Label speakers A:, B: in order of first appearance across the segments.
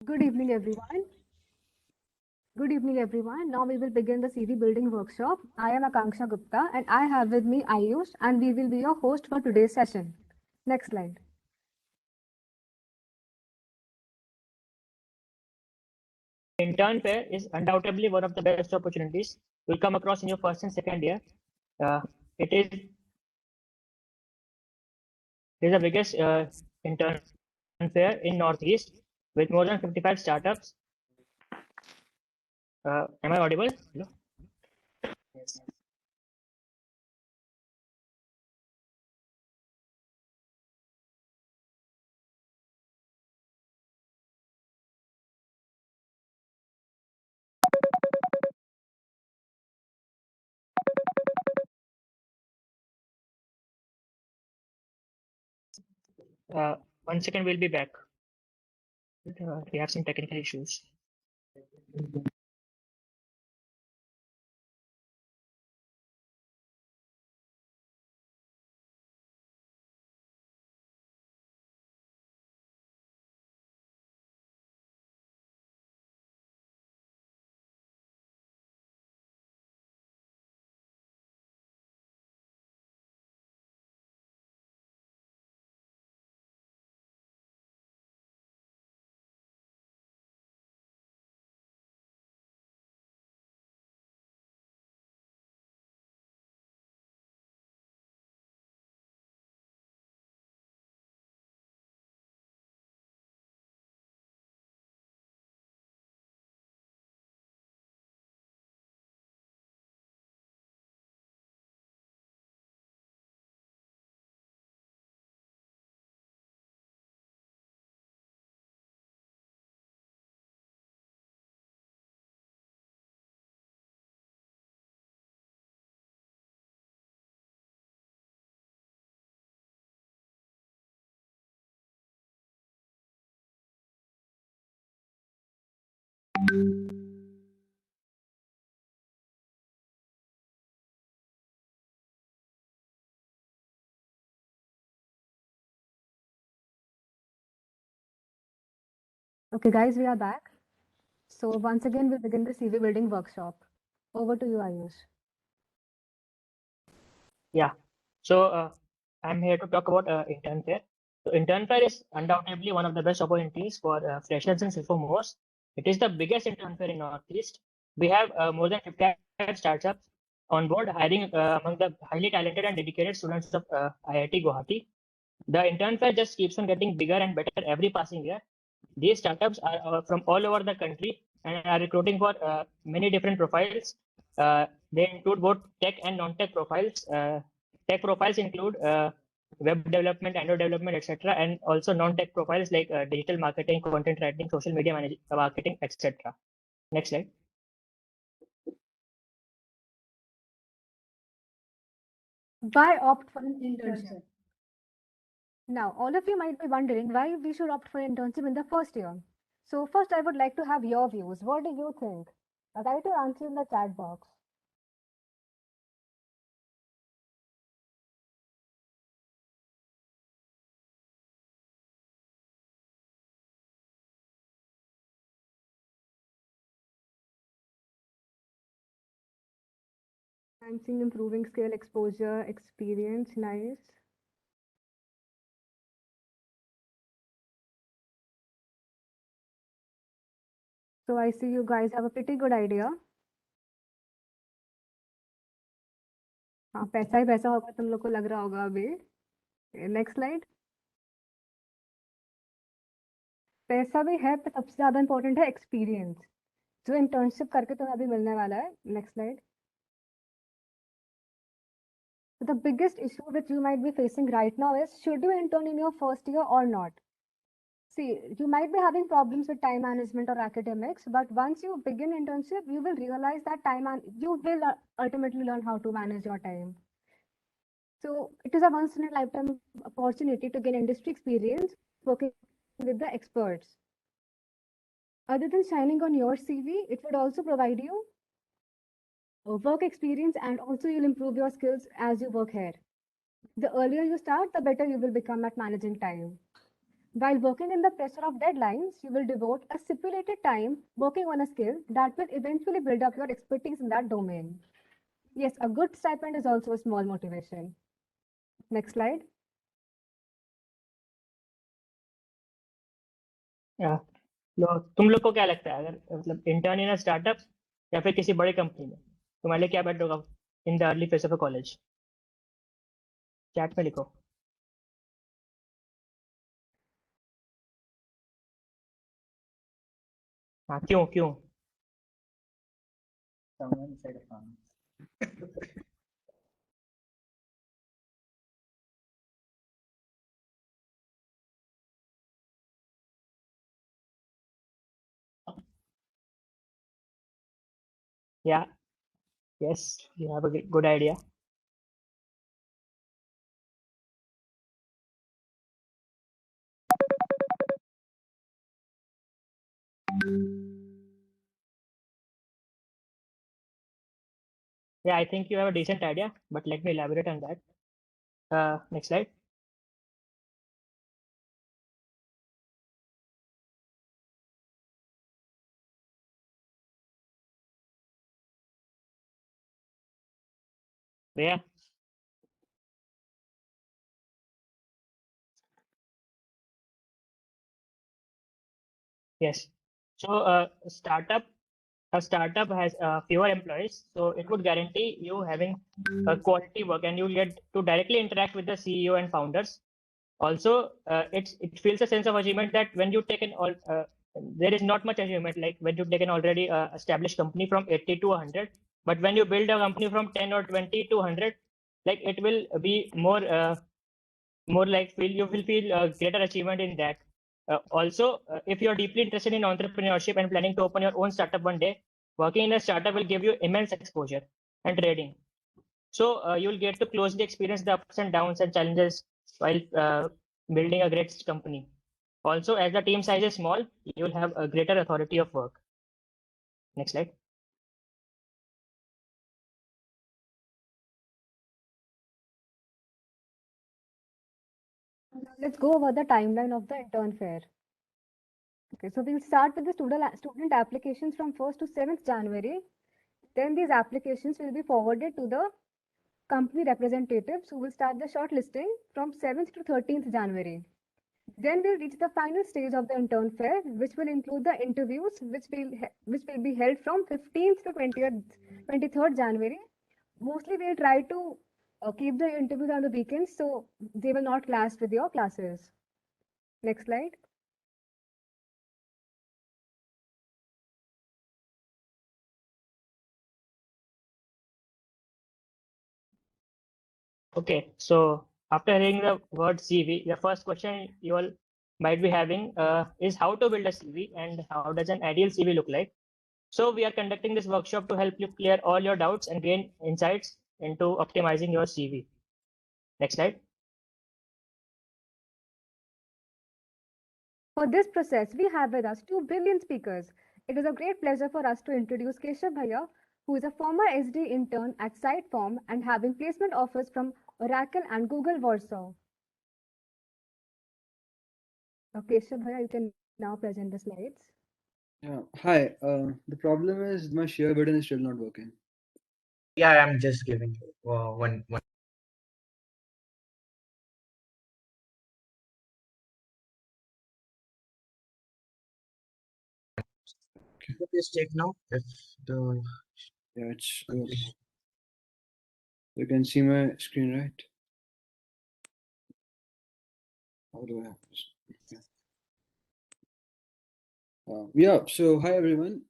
A: Good evening, everyone. Good evening, everyone. Now we will begin the CV building workshop. I am Akanksha Gupta and I have with me Ayush and we will be your host for today's session. Next slide.
B: Intern fair is undoubtedly one of the best opportunities you'll come across in your first and second year. It is the biggest intern fair in Northeast with more than 55 startups. Am I audible? Hello? Yes. Uh, 1 second, we'll be back. We have some technical issues.
A: Okay, guys, we are back. So once again, we'll begin the CV building workshop. Over to you, Ayush.
B: Yeah. So I'm here to talk about intern fair. So intern fair is undoubtedly one of the best opportunities for freshers and sophomores. It is the biggest intern fair in Northeast. We have more than 55 startups on board, hiring among the highly talented and dedicated students of IIT Guwahati. The intern fair just keeps on getting bigger and better every passing year. These startups are from all over the country and are recruiting for many different profiles. They include both tech and non-tech profiles. Tech profiles include web development, Android development, etc., and also non-tech profiles like digital marketing, content writing, social media marketing, etc. Next slide.
A: Why opt for an internship? Now, all of you might be wondering why we should opt for internship in the first year. So first, I would like to have your views. What do you think? Write your answer in the chat box. Enhancing, improving skill, exposure, experience. Nice. So I see you guys have a pretty good idea. हाँ पैसा ही पैसा होगा तुम लोग को लग रहा होगा अभी नेक्स्ट स्लाइड पैसा भी है पर सबसे ज्यादा इंपॉर्टेंट है एक्सपीरियंस जो इंटर्नशिप करके तुम्हें अभी मिलने वाला है next slide the biggest issue which you might be facing right now is should you intern in your first year or not. See, you might be having problems with time management or academics, but once you begin internship, you will realize that you will ultimately learn how to manage your time. So it is a once in a lifetime opportunity to gain industry experience working with the experts. Other than shining on your CV, it would also provide you work experience and also you'll improve your skills as you work here. The earlier you start, the better you will become at managing time. While working in the pressure of deadlines, you will devote a stipulated time working on a skill that will eventually build up your expertise in that domain. Yes, a good stipend is also a small motivation. Next slide.
B: तुम लोग को क्या लगता है, अगर मतलब intern in startup या फिर किसी बड़ी कंपनी में, तुम्हारे लिए क्या बेटर होगा in the early phase of college? Chat में लिखो। हाँ, क्यों क्यों?
C: Someone said fun.
B: Yeah, yes, you have a good idea. Yeah, I think you have a decent idea, but let me elaborate on that. Next slide. Yeah. Yes. So, a startup has fewer employees, so it would guarantee you having a quality work, and you'll get to directly interact with the CEO and founders. Also, it feels a sense of achievement that when you take an all, there is not much achievement like when you take an already established company from 80 to 100, but when you build a company from 10 or 20 to 100, like it will be more like you will feel greater achievement in that. Also, if you're deeply interested in entrepreneurship and planning to open your own startup one day, working in a startup will give you immense exposure and trading. So you'll get to closely experience the ups and downs and challenges while building a great company. Also, as the team size is small, you'll have a greater authority of work. Next slide.
A: Now let's go over the timeline of the intern fair. Okay, so we'll start with the student applications from 1st to 7th January. Then these applications will be forwarded to the company representatives who will start the shortlisting from 7th to 13th January. Then we'll reach the final stage of the intern fair, which will include the interviews, which will be held from 15th to 23rd January. Mostly we'll try to keep the interviews on the weekends, so they will not clash with your classes. Next slide.
B: Okay, so after hearing the word CV, the first question you all might be having is how to build a CV and how does an ideal CV look like. So we are conducting this workshop to help you clear all your doubts and gain insights into optimizing your CV. Next slide.
A: For this process, we have with us two brilliant speakers. It is a great pleasure for us to introduce Keshav Bhaiya, who is a former SD intern at Siteform and having placement offers from Oracle and Google Warsaw. Keshav Bhaiya, you can now present the slides.
D: Yeah. Hi. The problem is my share button is still not working.
C: Yeah, I'm just giving you one. Please check now if the
D: Yeah, it's working. You can see my screen, right? How do I have this? Yeah. So hi everyone.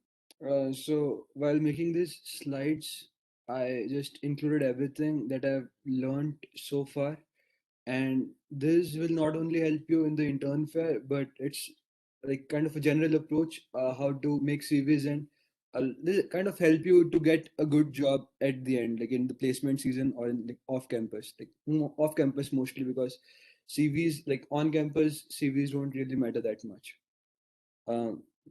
D: So while making these slides, I just included everything that I've learned so far, and this will not only help you in the intern fair, but it's like kind of a general approach how to make CVs, and this kind of help you to get a good job at the end, like in the placement season or in like off campus, like off campus mostly, because CVs, like on campus CVs don't really matter that much.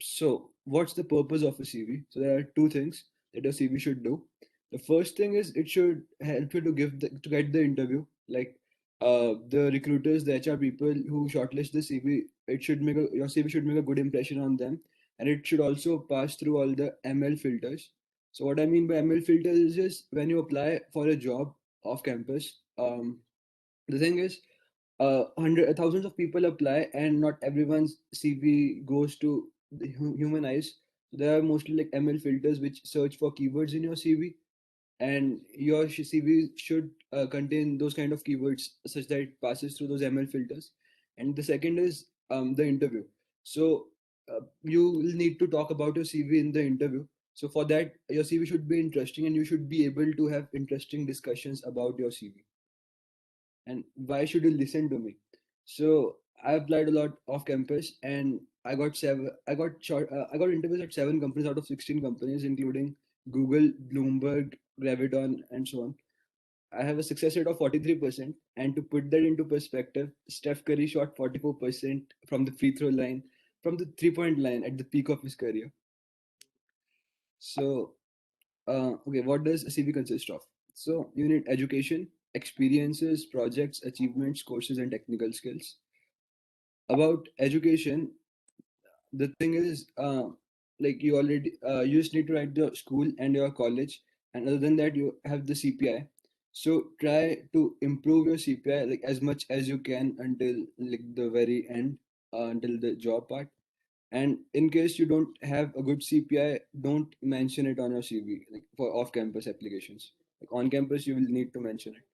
D: So what's the purpose of a CV? So there are two things that a CV should do. The first thing is it should help you to to get the interview. Like the recruiters, the HR people who shortlist the CV your CV should make a good impression on them, and it should also pass through all the ML filters. So what I mean by ML filters is just when you apply for a job off campus, the thing is, thousands of people apply, and not everyone's CV goes to the human eyes. There are mostly like ML filters which search for keywords in your CV, and your CV should contain those kind of keywords such that it passes through those ML filters. And the second is the interview. So you will need to talk about your CV in the interview. So for that, your CV should be interesting, and you should be able to have interesting discussions about your CV. And why should you listen to me? So I applied a lot off campus, and I got interviews at 7 companies out of 16 companies, including Google, Bloomberg, Graviton, and so on. I have a success rate of 43%. And to put that into perspective, Steph Curry shot 44% from the free throw line, from the 3-point line at the peak of his career. So, okay, what does a CV consist of? So, you need education, experiences, projects, achievements, courses, and technical skills. About education, the thing is, like you just need to write the school and your college, and other than that, you have the CPI. So try to improve your CPI like as much as you can until like the very end, until the job part. And in case you don't have a good CPI, don't mention it on your CV, like for off-campus applications. Like on campus, you will need to mention it.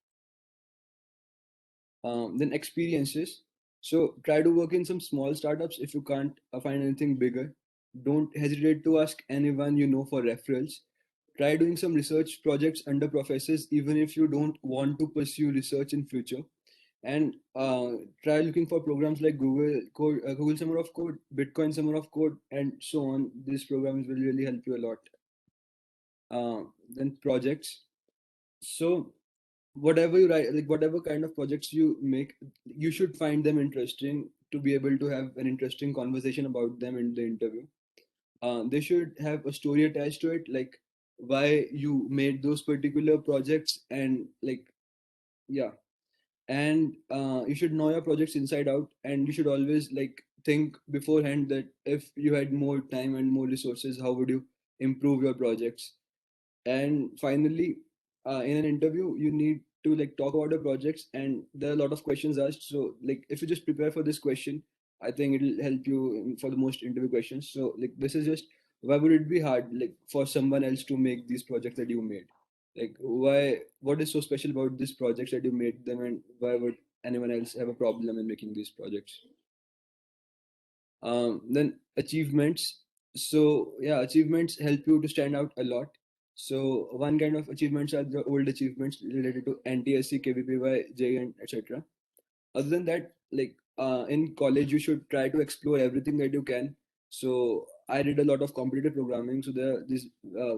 D: Then experiences. So try to work in some small startups if you can't find anything bigger. Don't hesitate to ask anyone you know for referrals. Try doing some research projects under professors, even if you don't want to pursue research in future. And try looking for programs like Google Summer of Code, Bitcoin Summer of Code, and so on. These programs will really help you a lot. Then projects. So whatever you write, like whatever kind of projects you make, you should find them interesting to be able to have an interesting conversation about them in the interview. They should have a story attached to it, like why you made those particular projects, and like, yeah. And you should know your projects inside out, and you should always like think beforehand that if you had more time and more resources, how would you improve your projects. And finally, in an interview, you need to like talk about the projects, and there are a lot of questions asked. So like if you just prepare for this question, I think it'll help you for the most interview questions. So like this is just, why would it be hard like for someone else to make these projects that you made? Like what is so special about these projects that you made them, and why would anyone else have a problem in making these projects? Then achievements. So yeah, achievements help you to stand out a lot. So one kind of achievements are the old achievements related to NTSC, KVPY, JE, and etc. Other than that, like in college, you should try to explore everything that you can. So I did a lot of competitive programming. So there are these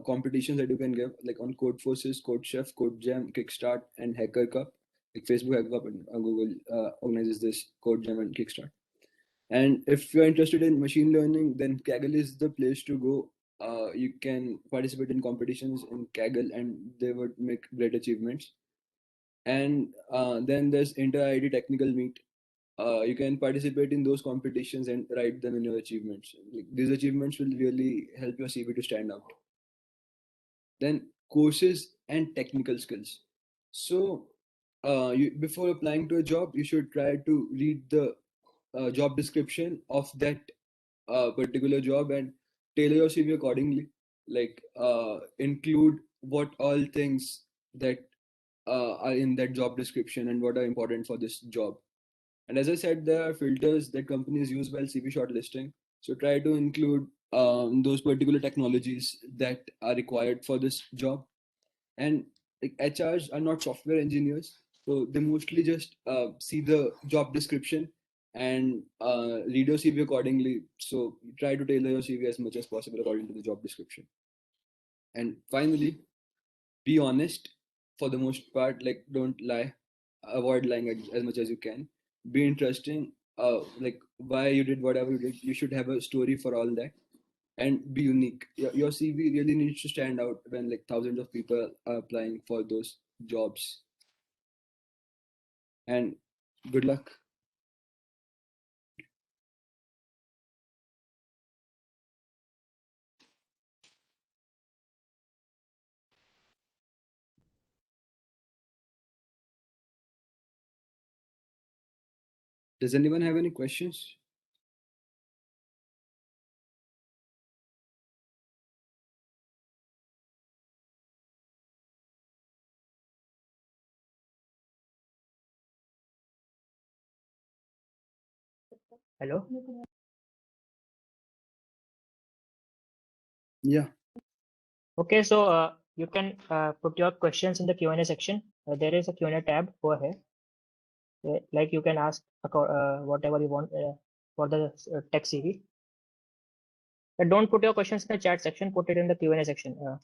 D: competitions that you can give, like on Code Forces, Code Chef, Code Jam, Kickstart, and Hacker Cup. Like Facebook Hacker Cup and Google organizes this Code Jam and Kickstart. And if you're interested in machine learning, then Kaggle is the place to go. You can participate in competitions in Kaggle, and they would make great achievements. And then there's Inter-ID Technical Meet. You can participate in those competitions and write them in your achievements. Like, these achievements will really help your CV to stand out. Then courses and technical skills. So before applying to a job, you should try to read the job description of that particular job and tailor your CV accordingly. Like include what all things that are in that job description and what are important for this job. And as I said, there are filters that companies use while CV shortlisting. So try to include those particular technologies that are required for this job. And like HRs are not software engineers, so they mostly just see the job description and read your CV accordingly. So try to tailor your CV as much as possible according to the job description. And finally, be honest for the most part. Like don't lie, avoid lying as much as you can. Be interesting. Like why you did whatever you did. You should have a story for all that, and be unique. Your CV really needs to stand out when like thousands of people are applying for those jobs. And good luck. Does anyone have any questions?
B: Hello.
D: Yeah.
B: Okay, so you can put your questions in the Q&A section. There is a Q&A tab over here. Like you can ask whatever you want for the tech CV. Don't put your questions in the chat section. Put it in the Q&A section.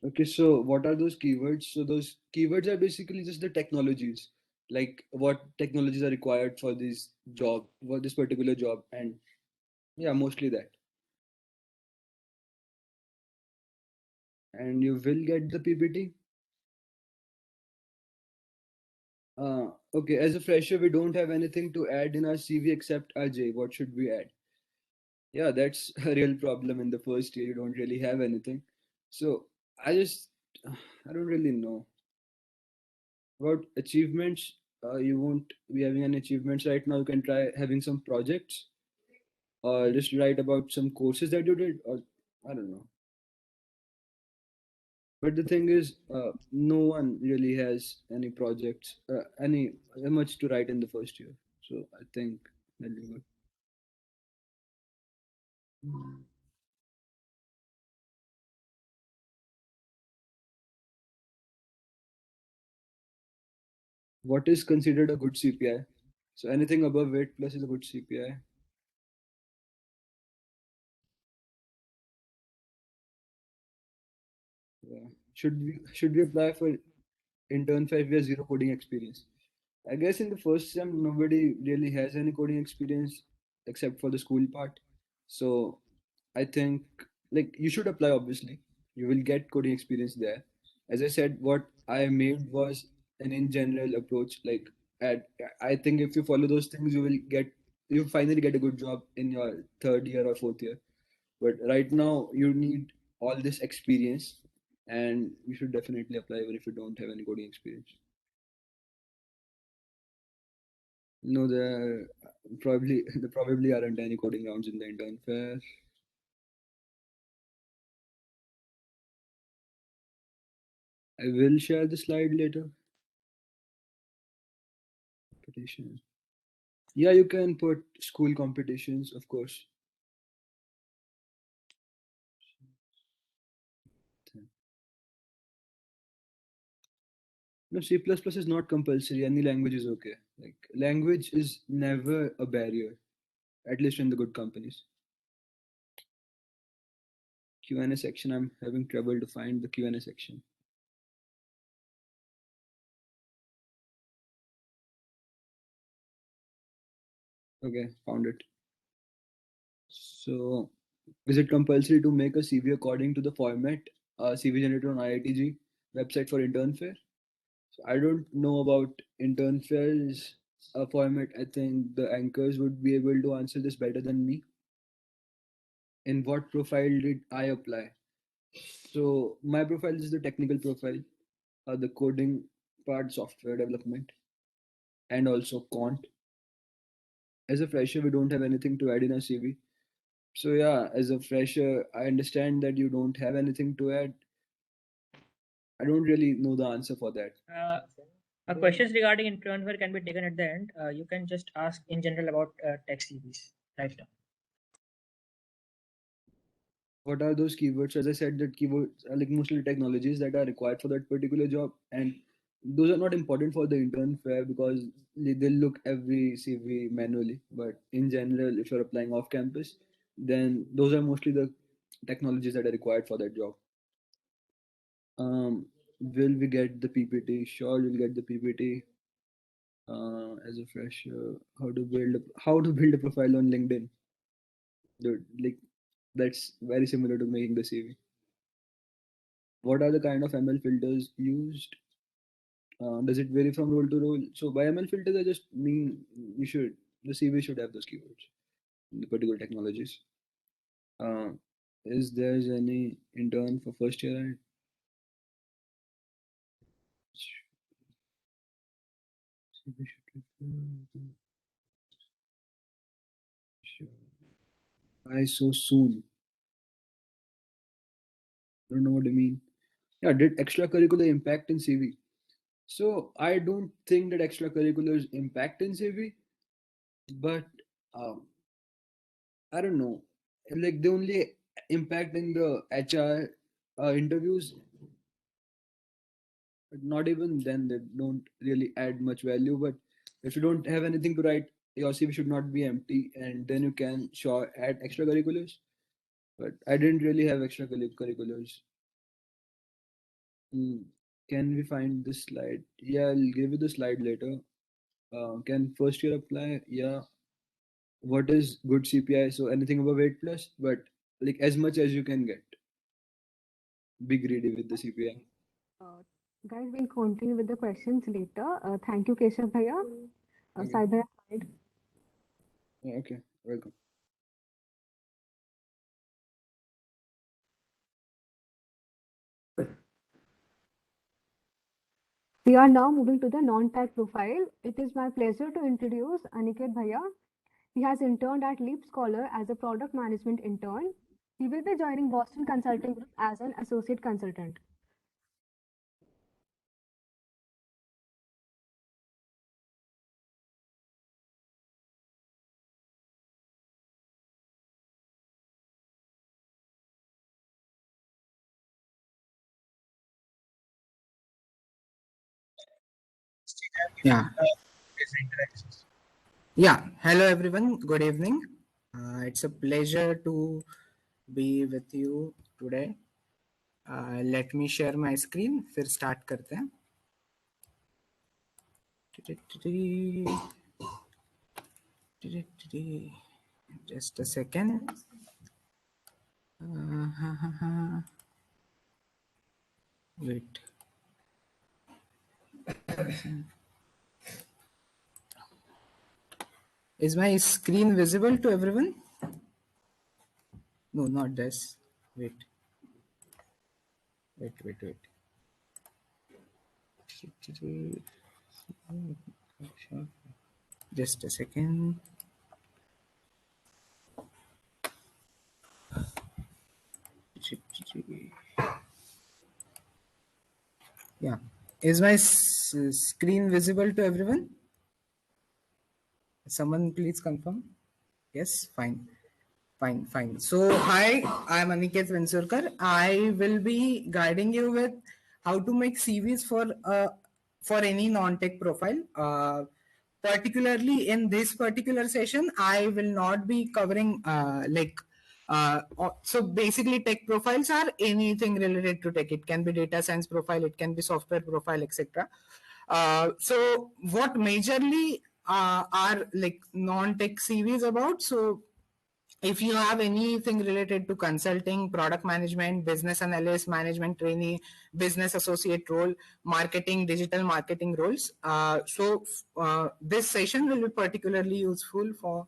D: Okay, so what are those keywords? So those keywords are basically just the technologies, like what technologies are required for this job, for this particular job, and yeah, mostly that. And you will get the PPT. Okay, as a fresher, we don't have anything to add in our CV except Ajay. What should we add? Yeah, that's a real problem in the first year. You don't really have anything. So I just, I don't really know. About achievements, you won't be having any achievements right now. You can try having some projects or just write about some courses that you did, or I don't know. But the thing is, no one really has any projects, any much to write in the first year. So I think that'll be good. What is considered a good CPI? So anything above 8 plus is a good CPI. Yeah. Should we apply for intern 5 years zero coding experience? I guess in the first sem nobody really has any coding experience except for the school part. So I think like you should apply obviously. You will get coding experience there. As I said, what I made was an in general approach. Like at I think if you follow those things you finally get a good job in your third year or fourth year. But right now you need all this experience and you should definitely apply even if you don't have any coding experience. No, there probably aren't any coding rounds in the intern fair. I will share the slide later. Competition. Yeah, you can put school competitions, of course. No, C++ is not compulsory. Any language is okay. Like language is never a barrier, at least in the good companies. Q&A section. I'm having trouble to find the Q&A section. Okay, found it. So, is it compulsory to make a CV according to the format CV generated on IITG website for intern fair? So I don't know about intern fairs format. I think the anchors would be able to answer this better than me. In what profile did I apply? So my profile is the technical profile, the coding part, software development, and also quant. As a fresher, we don't have anything to add in our CV. So yeah, as a fresher, I understand that you don't have anything to add. I don't really know the answer for that.
B: Questions regarding intern fair can be taken at the end. You can just ask in general about tech CVs right now.
D: What are those keywords? As I said, that keywords are like mostly technologies that are required for that particular job, and those are not important for the intern fair because they'll look every CV manually. But in general, if you're applying off campus, then those are mostly the technologies that are required for that job. Will we get the PPT? Sure, we'll get the PPT. As a fresher, how to build a profile on LinkedIn? Dude, like that's very similar to making the CV. What are the kind of ML filters used? Does it vary from role to role? So by ML filters, I just mean the CV should have those keywords, the particular technologies. Uh, is there any intern for first year? Why so soon? I don't know what you mean. Yeah, did extracurricular impact in CV? So I don't think that extracurriculars impact in CV, but um, I don't know. Like they only impact in the HR interviews, but not even then. They don't really add much value. But if you don't have anything to write, your CV should not be empty, and then you can sure add extracurriculars. But I didn't really have extracurriculars. Hmm. Can we find this slide? Yeah, I'll give you the slide later. Can first year apply? Yeah. What is good CPI? So anything above 8 plus, but like as much as you can get. Be greedy with the CPI.
A: Uh, Guys, we'll continue with the questions later. Thank you, Keshav Bhaiya.
D: Okay.
A: Sai Bhaiya, slide.
D: Yeah, okay. Welcome.
A: We are now moving to the non-tech profile. It is my pleasure to introduce Aniket Bhaiya. He has interned at Leap Scholar as a product management intern. He will be joining Boston Consulting Group as an associate consultant.
C: Yeah.
E: Yeah, hello everyone. Good evening. It's a pleasure to be with you today. Let me share my screen. फिर start करते हैं. Just a second. Wait. Is my screen visible to everyone? No, not this. Wait. Just a second. Yeah. Is my screen visible to everyone? Someone please confirm. Yes, fine. Fine. So, hi, I'm Aniket Vensurkar. I will be guiding you with how to make CVs for any non-tech profile. Particularly in this particular session, I will not be covering so basically tech profiles are anything related to tech. It can be data science profile, it can be software profile, etc. So what majorly are like non-tech CVs about? So if you have anything related to consulting, product management, business analyst, management trainee, business associate role, marketing, digital marketing roles, this session will be particularly useful for.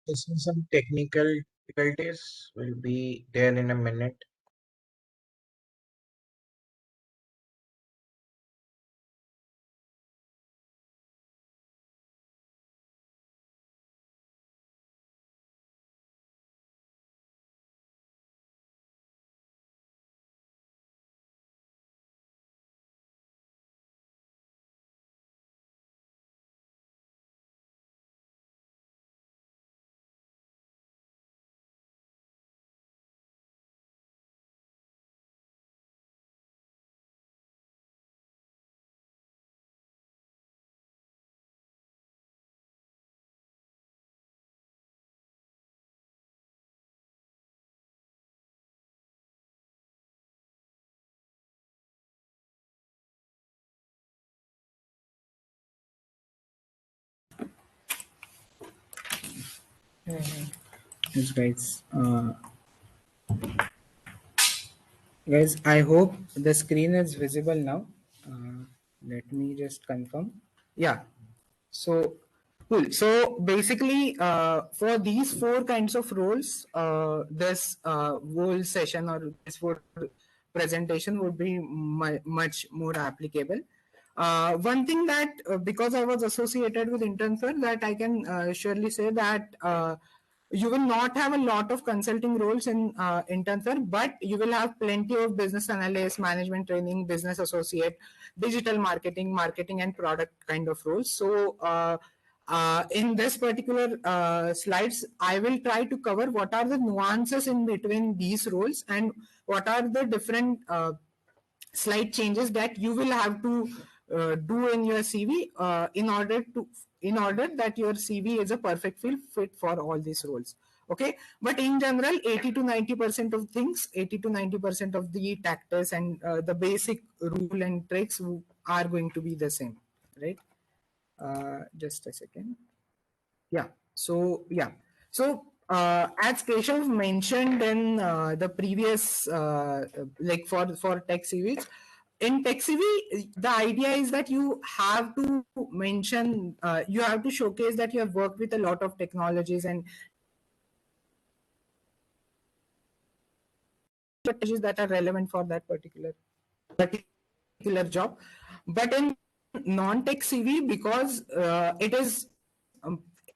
C: Facing some technical difficulties. Will be there in a minute.
E: Yes, guys. Guys, I hope the screen is visible now. Let me just confirm. Yeah. So cool. So basically, for these 4 kinds of roles, this whole session or this whole presentation would be much more applicable. One thing that because I was associated with InternFair, that I can surely say that you will not have a lot of consulting roles in InternFair, but you will have plenty of business analyst, management training, business associate, digital marketing, marketing and product kind of roles. So in this particular slides, I will try to cover what are the nuances in between these roles and what are the different slight changes that you will have to do in your CV in order that your CV is a perfect fit for all these roles. Okay, but in general, 80 to 90% of things, 80 to 90% of the tactics and the basic rule and tricks are going to be the same, right? Just a second. Yeah. So as Keshav mentioned in the previous, like for tech CVs, in tech CV, the idea is that you have to mention, you have to showcase that you have worked with a lot of technologies and technologies that are relevant for that particular job. But in non-tech CV, because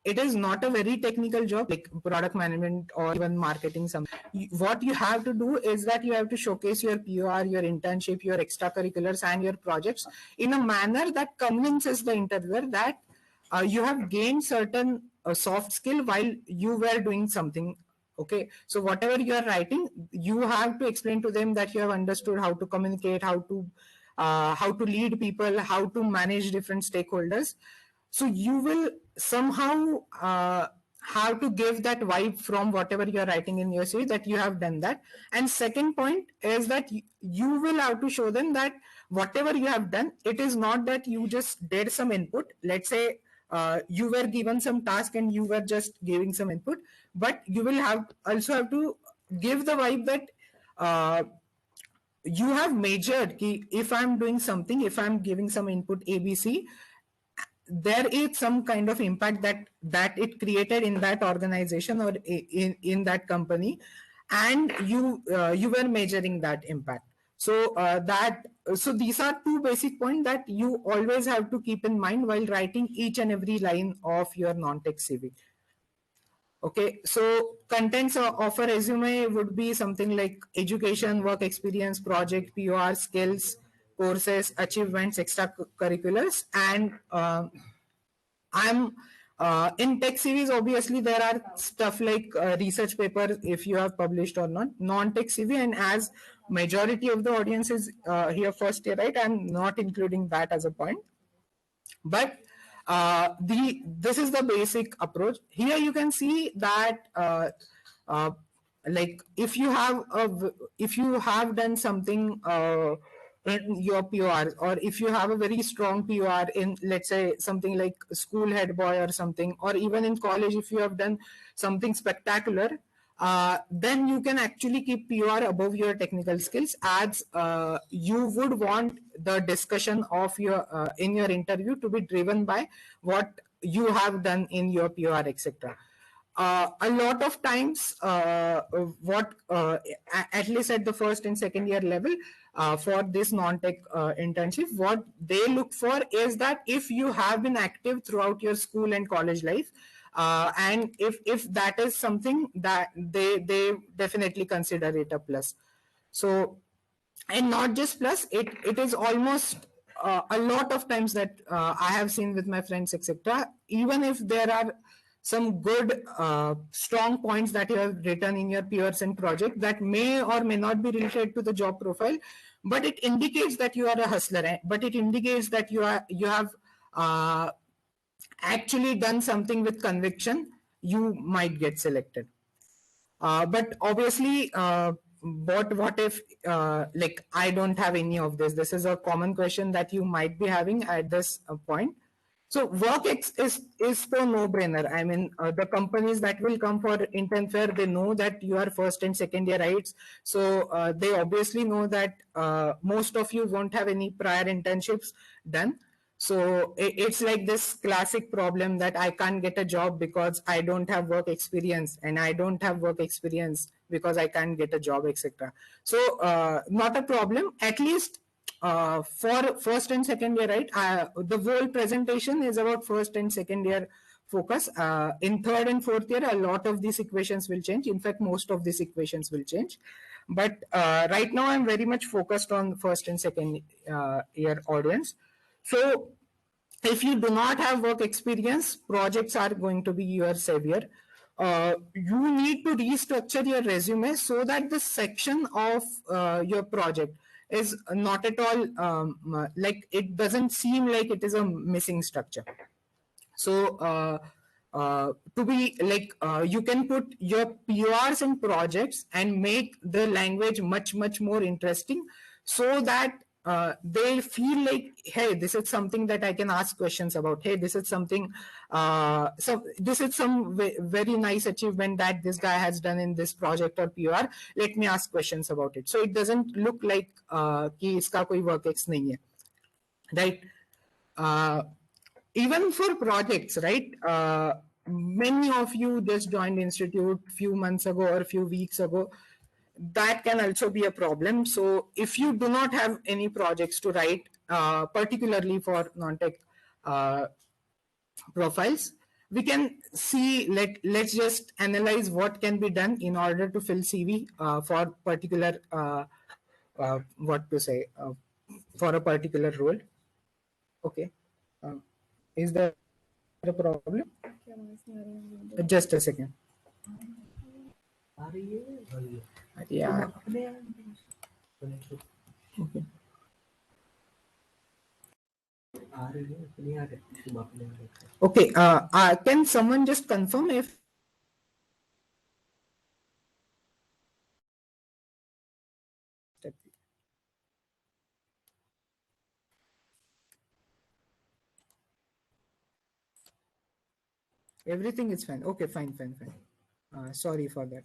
E: it is not a very technical job like product management or even marketing. What you have to do is that you have to showcase your PR, your internship, your extracurriculars and your projects in a manner that convinces the interviewer that you have gained certain soft skill while you were doing something. Okay, so whatever you are writing, you have to explain to them that you have understood how to communicate, how to lead people, how to manage different stakeholders. So you will somehow have to give that vibe from whatever you're writing in your CV that you have done that. And second point is that you will have to show them that whatever you have done, it is not that you just did some input. Let's say you were given some task and you were just giving some input, but you will also have to give the vibe that you have measured if I'm doing something, if I'm giving some input ABC, there is some kind of impact that it created in that organization or in that company, and you were measuring that impact. So so these are 2 basic points that you always have to keep in mind while writing each and every line of your non-tech CV. Okay, so contents of a resume would be something like education, work experience, project, PR, skills, courses, achievements, extracurriculars, and I'm in tech series. Obviously, there are stuff like research paper if you have published or not. Non-tech CV, and as majority of the audience is here first year, right? I'm not including that as a point, but this is the basic approach. Here you can see that like if you have done something in your PR, or if you have a very strong PR in, let's say, something like school head boy or something, or even in college if you have done something spectacular, then you can actually keep PR above your technical skills, as you would want the discussion of your in your interview to be driven by what you have done in your PR, etc. A lot of times, at least at the first and second year level, for this non-tech internship, what they look for is that if you have been active throughout your school and college life, and if that is something that they definitely consider it a plus. So, and not just plus, it is almost a lot of times that I have seen with my friends, etc. Even if there are some good strong points that you have written in your Pearson project that may or may not be related to the job profile, but it indicates that you are a hustler, but it indicates that you have actually done something with conviction, you might get selected. But obviously, what if like I don't have any of this? This is a common question that you might be having at this point. So WorkX is the no-brainer. I mean, the companies that will come for intern fair, they know that you are first and second year, right? So they obviously know that most of you won't have any prior internships done. So it's like this classic problem that I can't get a job because I don't have work experience, and I don't have work experience because I can't get a job, etc. So not a problem. At least for first and second year, right? The whole presentation is about first and second year focus. In third and fourth year, a lot of these equations will change. In fact, most of these equations will change. But right now, I'm very much focused on first and second year audience. So if you do not have work experience, projects are going to be your savior. You need to restructure your resume so that the section of your project is not at all like it doesn't seem like it is a missing structure. So to be like you can put your PRs in projects and make the language much more interesting, so that they feel like, hey, this is something that I can ask questions about. Hey, this is something this is some very nice achievement that this guy has done in this project or PR. Let me ask questions about it. So it doesn't look like कि इसका कोई workx नहीं है, right? Even for projects, right? Many of you just joined institute few months ago or a few weeks ago. That can also be a problem. So if you do not have any projects to write, particularly for non-tech profiles, we can see, let's just analyze what can be done in order to fill CV for particular, what to say, for a particular role. Okay. Is there a problem? Just a second. Yeah. Okay. Okay. Can someone just confirm if everything is fine? Okay, fine. Sorry for that.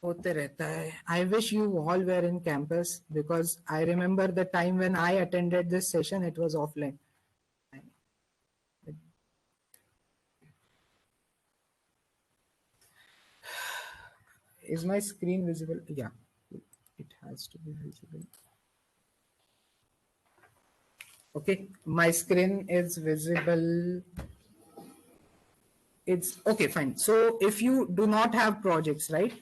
E: होते रहता है. I wish you all were in campus, because I remember the time when I attended this session, it was offline. Is my screen visible? Yeah, it has to be visible. Okay, my screen is visible. It's okay, fine. So if you do not have projects, right,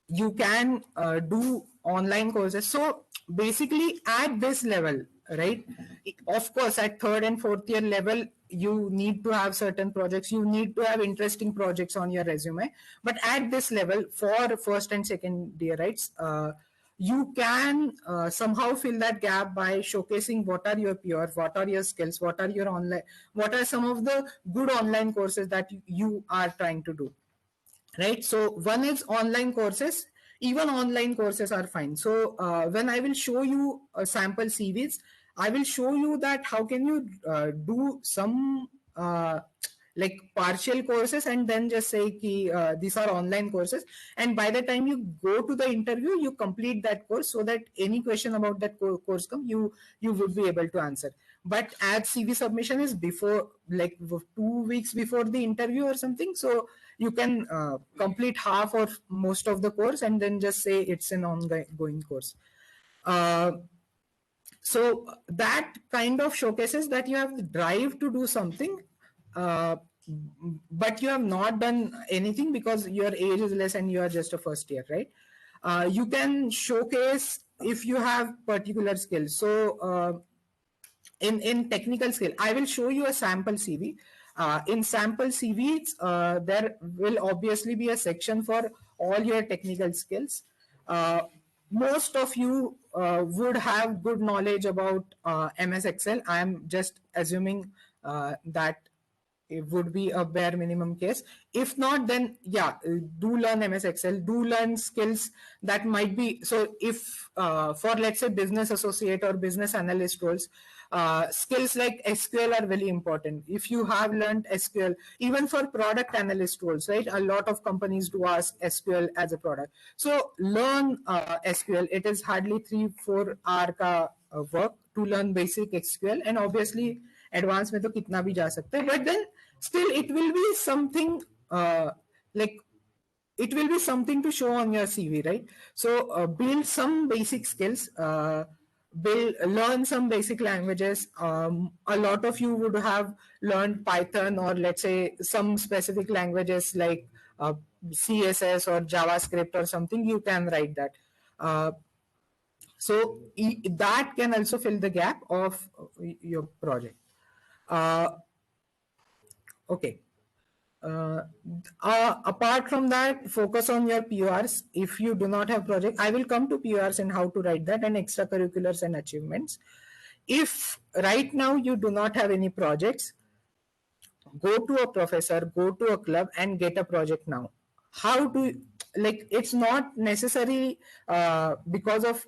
E: you can do online courses. So basically at this level, right, of course at third and fourth year level, you need to have certain projects, you need to have interesting projects on your resume. But at this level, for first and second year, right, you can somehow fill that gap by showcasing what are your PRs, what are your skills, what are your online, what are some of the good online courses that you are trying to do, right? So one is online courses. Even online courses are fine. So when I will show you sample CVs, I will show you that how can you do some like partial courses and then just say ki, these are online courses, and by the time you go to the interview, you complete that course, so that any question about that course come, you would be able to answer. But as CV submission is before, like 2 weeks before the interview or something, so you can complete half or most of the course and then just say it's an ongoing course. So that kind of showcases that you have the drive to do something, but you have not done anything because your age is less and you are just a first year, right? You can showcase if you have particular skills. So in technical skill, I will show you a sample CV. In sample CVs, there will obviously be a section for all your technical skills. Most of you would have good knowledge about MS Excel. I am just assuming that it would be a bare minimum case. If not, then yeah, do learn MS Excel, do learn skills that might be. So if for let's say business associate or business analyst roles, skills like SQL are very important. If you have learned SQL, even for product analyst roles, right? A lot of companies do ask SQL as a product. So learn SQL. It is hardly 3-4 hour ka work to learn basic SQL, and obviously advanced में तो कितना भी जा सकते हैं, but then still it will be something like it will be something to show on your CV, right? So build some basic skills, learn some basic languages. A lot of you would have learned Python or let's say some specific languages like CSS or JavaScript or something. You can write that. So that can also fill the gap of your project. Okay. Apart from that, focus on your PORs. If you do not have project, I will come to PORs and how to write that, and extracurriculars and achievements. If right now you do not have any projects, go to a professor, go to a club and get a project now. How do you, like, it's not necessary because of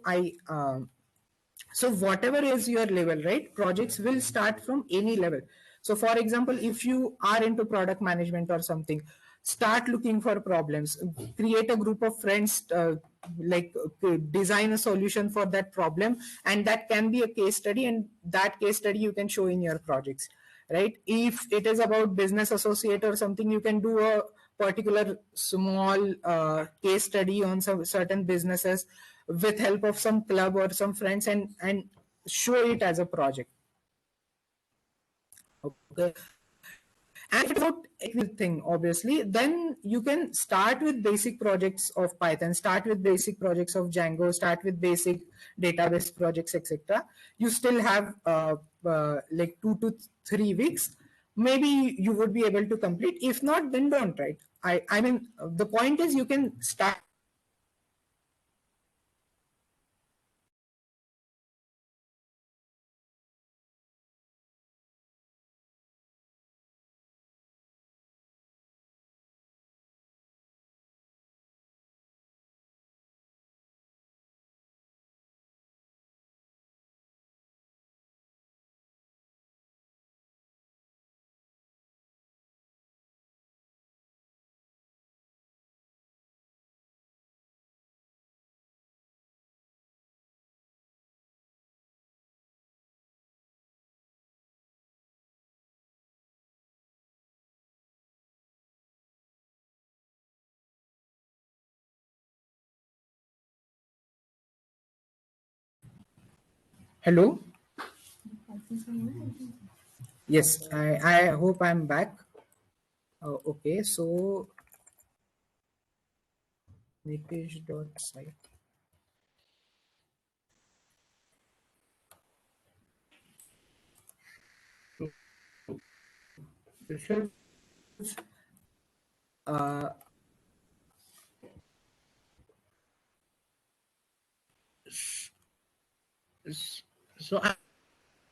E: so whatever is your level, right? Projects will start from any level. So for example, if you are into product management or something, start looking for problems, create a group of friends, design a solution for that problem, and that can be a case study, and that case study you can show in your projects, right? If it is about business associate or something, you can do a particular small case study on some certain businesses with help of some club or some friends, and show it as a project. Okay. And if it's about anything, obviously, then you can start with basic projects of Python, start with basic projects of Django, start with basic database projects, etc. You still have like 2 to 3 weeks. Maybe you would be able to complete. If not, then don't, right? I mean, the point is you can start. Hello? Yes, I hope I'm back. Okay, so Nitish.site. Uh, so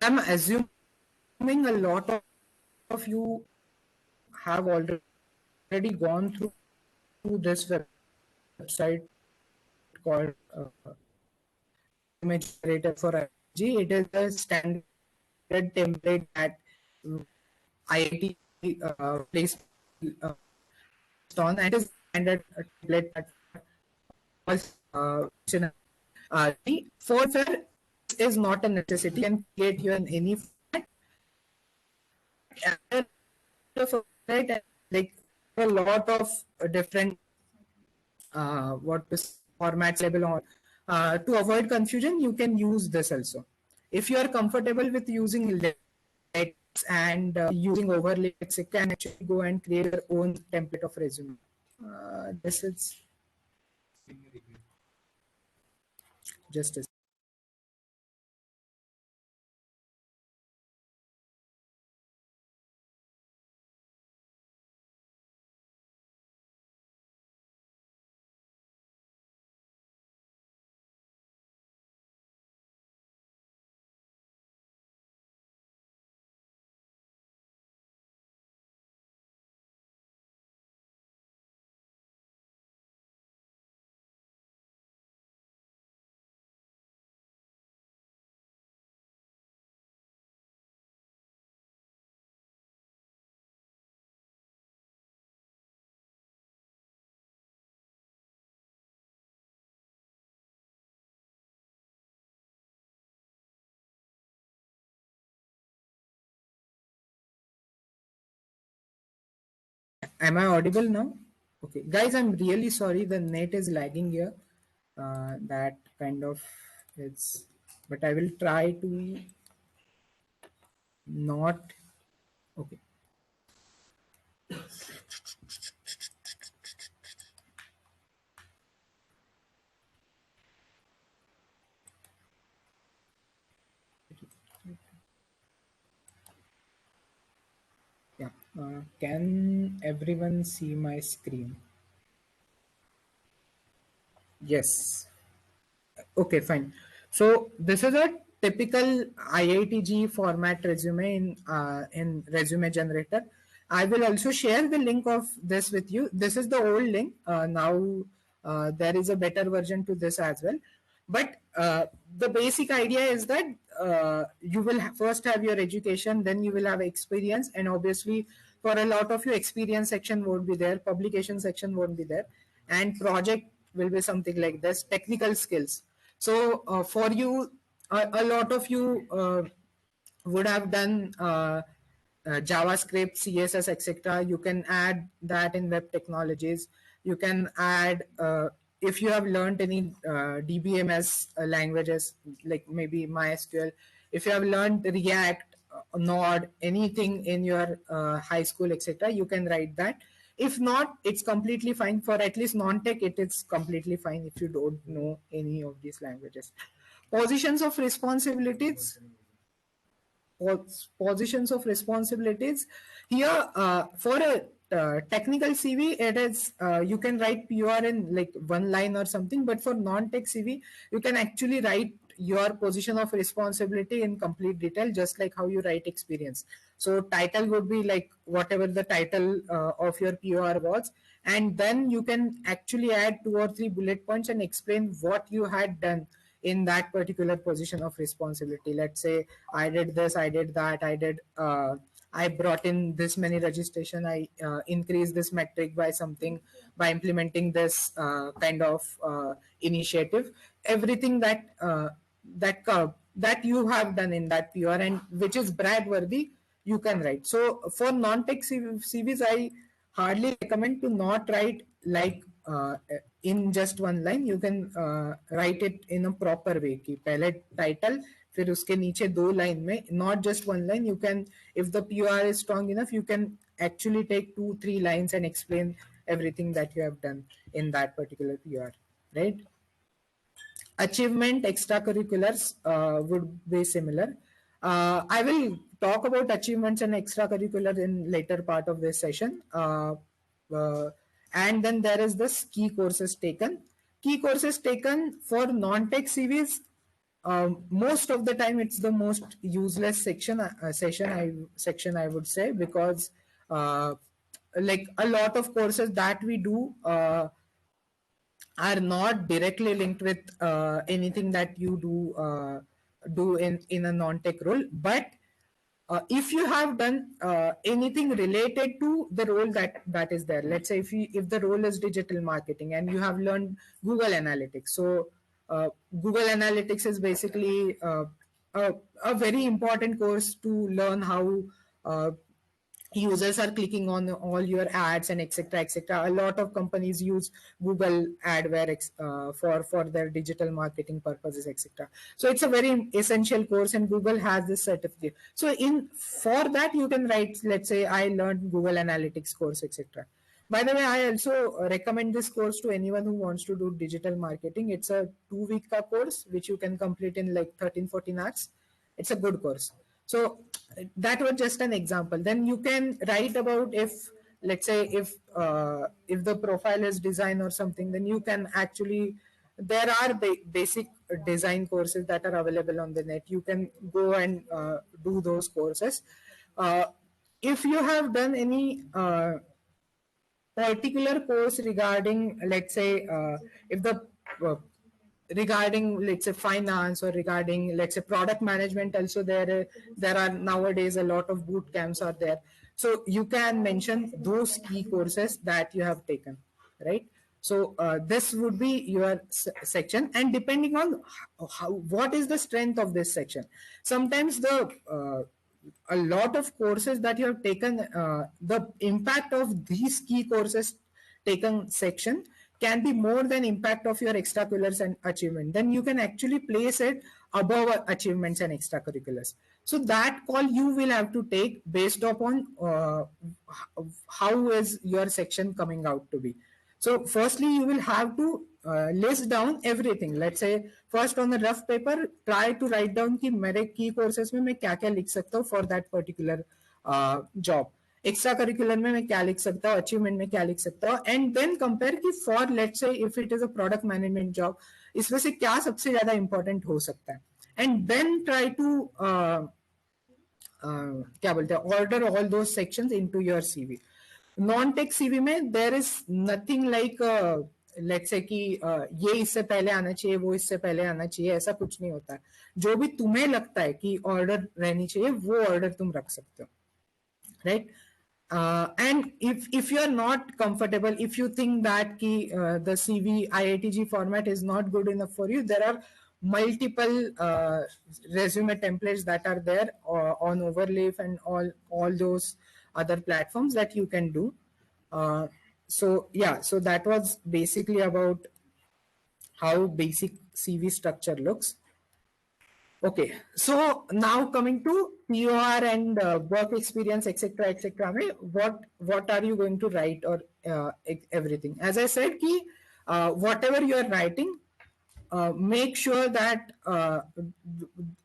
E: I'm assuming a lot of you have already gone through this website called image generator for IIT. It is a standard template that IIT placed on, and it is standard template that was the format is not a necessity. You can create you in any format. Like a lot of different formats available on. To avoid confusion, you can use this also. If you are comfortable with using text and using overlays, you can actually go and create your own template of resume. This is just a Am I audible now? Okay, guys, I'm really sorry. The net is lagging here. That kind of it's, but I will try to not. Okay. Yeah. Can everyone see my screen? Yes. Okay, fine. So this is a typical IITG format resume in resume generator. I will also share the link of this with you. This is the old link. Now there is a better version to this as well. But the basic idea is that you will first have your education, then you will have experience, and obviously for a lot of your experience section won't be there, publication section won't be there, and project will be something like this, technical skills. So for you, a lot of you would have done JavaScript, CSS, etc. You can add that in web technologies. You can add, if you have learned any DBMS languages, like maybe MySQL, if you have learned React, Node, anything in your high school, etc., you can write that. If not, it's completely fine. For at least non-tech, it is completely fine if you don't know any of these languages. Positions of responsibilities, positions of responsibilities here, for a technical CV, it is you can write pure in like one line or something, but for non-tech CV you can actually write your position of responsibility in complete detail, just like how you write experience. So title would be like whatever the title of your POR was, and then you can actually add 2 or 3 bullet points and explain what you had done in that particular position of responsibility. Let's say I did this, I did that, I brought in this many registration, I increased this metric by something, by implementing this kind of initiative. Everything that you have done in that PR and which is brag worthy, you can write. So for non-tech CVs, I hardly recommend to not write like in just one line. You can write it in a proper way कि पहले title फिर उसके नीचे 2 line में, not just one line. You can, if the PR is strong enough, you can actually take 2-3 lines and explain everything that you have done in that particular PR, right? Achievement, extracurriculars would be similar. I will talk about achievements and extracurricular in later part of this session. And then there is this key courses taken. Key courses taken for non-tech CVs. Most of the time, it's the most useless section. Section I would say, because like a lot of courses that we do are not directly linked with anything that you do in a non-tech role. But if you have done anything related to the role that is there, let's say if the role is digital marketing and you have learned Google Analytics, so Google Analytics is basically a very important course to learn how users are clicking on all your ads and etc etc. A lot of companies use Google adware for their digital marketing purposes, etc. So it's a very essential course and Google has this certificate. So in for that you can write, let's say I learned Google Analytics course, etc. By the way, I also recommend this course to anyone who wants to do digital marketing. It's a 2-week course which you can complete in like 13-14 hours. It's a good course. So that was just an example. Then you can write about, if let's say if the profile is design or something, then you can actually, there are basic design courses that are available on the net. You can go and do those courses. If you have done any particular course regarding, let's say if the regarding, let's say, finance, or regarding, let's say, product management, also there are nowadays a lot of boot camps are there. So you can mention those key courses that you have taken, right? So this would be your section, and depending on what is the strength of this section, sometimes the a lot of courses that you have taken, the impact of these key courses taken section can be more than impact of your extracurriculars and achievement. Then you can actually place it above achievements and extracurriculars. So that call you will have to take based upon how is your section coming out to be. So firstly, you will have to list down everything. Let's say first on the rough paper, try to write down कि मेरे key courses में मैं क्या-क्या लिख सकता हूँ for that particular job. Extra curricular में मैं क्या लिख सकता हूँ, अचीवमेंट में क्या लिख सकता हूँ, एंड देन कंपेयर कि for let's say if it is a product management job, इसमें से क्या सबसे ज्यादा इंपॉर्टेंट हो सकता है, एंड देन ट्राई टू क्या बोलते हैं, order all those sections into your CV. Non tech CV में there is nothing like let's say कि ये इससे पहले आना चाहिए, वो इससे पहले आना चाहिए, ऐसा कुछ नहीं होता है. जो भी तुम्हें लगता है कि ऑर्डर रहनी चाहिए वो ऑर्डर तुम रख सकते हो, right? And if you are not comfortable, if you think that the CV IITG format is not good enough for you, there are multiple resume templates that are there on Overleaf and all those other platforms that you can do. So yeah, so that was basically about how basic CV structure looks. Okay, so now coming to POR and work experience, etc., etc. What are you going to write or everything? As I said, ki whatever you are writing, make sure that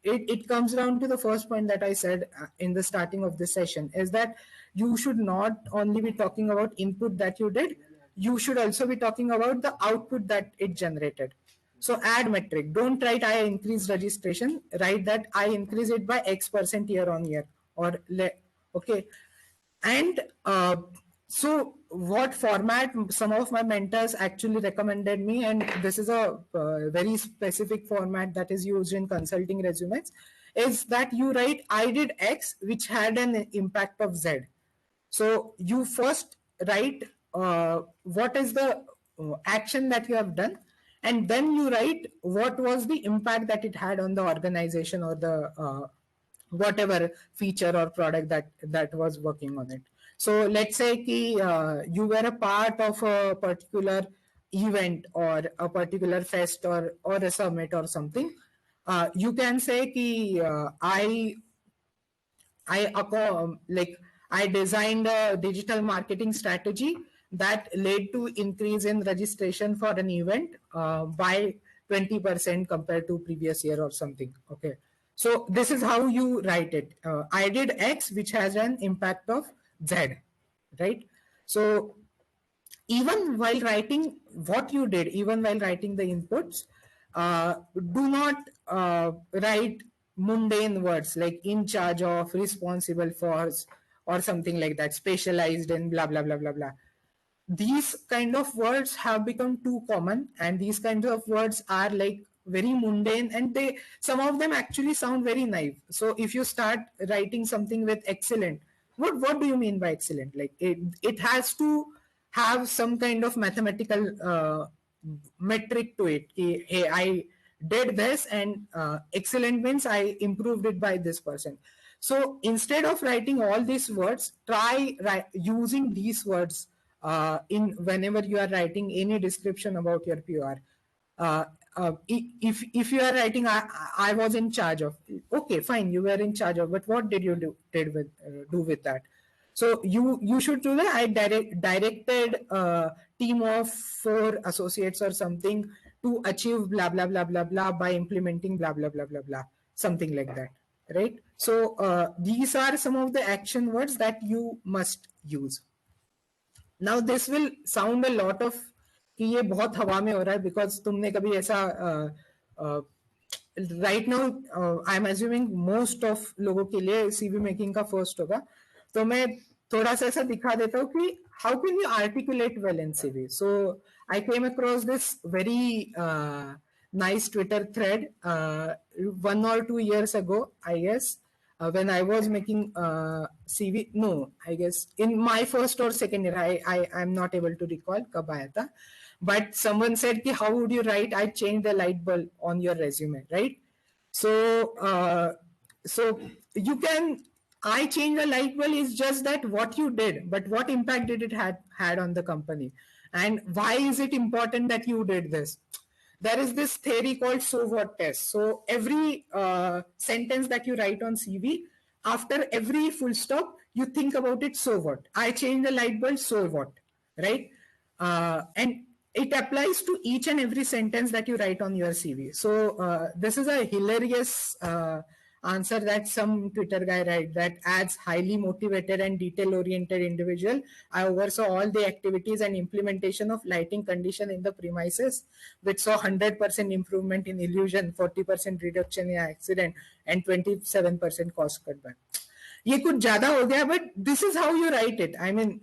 E: it comes down to the first point that I said in the starting of this session, is that you should not only be talking about input that you did, you should also be talking about the output that it generated. So add metric. Don't write I increased registration. Write that I increase it by X% year on year. Or okay. And so what format some of my mentors actually recommended me, and this is a very specific format that is used in consulting resumes, is that you write I did X which had an impact of Z. So you first write what is the action that you have done, and then you write what was the impact that it had on the organization or the whatever feature or product that was working on it. So let's say ki, you were a part of a particular event or a particular fest or a summit or something. You can say ki, I designed a digital marketing strategy that led to increase in registration for an event by 20% compared to previous year or something. Okay. So this is how you write it. I did X, which has an impact of Z, right? So even while writing what you did, even while writing the inputs, do not write mundane words like in charge of, responsible for, or something like that, specialized in blah, blah, blah, blah, blah. These kind of words have become too common, and these kinds of words are like very mundane, and some of them actually sound very naive. So if you start writing something with excellent, what do you mean by excellent? Like it has to have some kind of mathematical metric to it. Hey, I did this, and excellent means I improved it by this percent. So instead of writing all these words, try using these words in whenever you are writing any description about your PR. If you are writing I was in charge of, okay, fine, you were in charge of, but what did you do with that? So you should do that. I directed a team of 4 associates or something to achieve blah blah blah blah blah by implementing blah blah blah blah blah, something like that, right? So these are some of the action words that you must use. Now this will sound a lot of कि ये बहुत हवा में हो रहा है, because तुमने कभी ऐसा right now I'm assuming most of लोगों के लिए CV making का first होगा, तो मैं थोड़ा सा ऐसा दिखा देता हूँ कि how can you articulate well in CV. So I came across this very nice Twitter thread 1 or 2 years ago, I guess, when I was making CV. No, I guess in my first or second year, I'm not able to recall कब आया था, but someone said कि how would you write I changed the light bulb on your resume, right? So so you can I change a light bulb is just that what you did, but what impact did it had on the company, and why is it important that you did this? There is this theory called so what test. So every sentence that you write on CV, after every full stop, you think about it. So what? I changed the light bulb. So what? Right? And it applies to each and every sentence that you write on your CV. So this is a hilarious answer that some Twitter guy write, that as highly motivated and detail oriented individual, I oversaw all the activities and implementation of lighting condition in the premises, which saw 100% improvement in illusion, 40% reduction in accident, and 27% cost cutback. ये कुछ ज्यादा हो गया, but this is how you write it. I mean,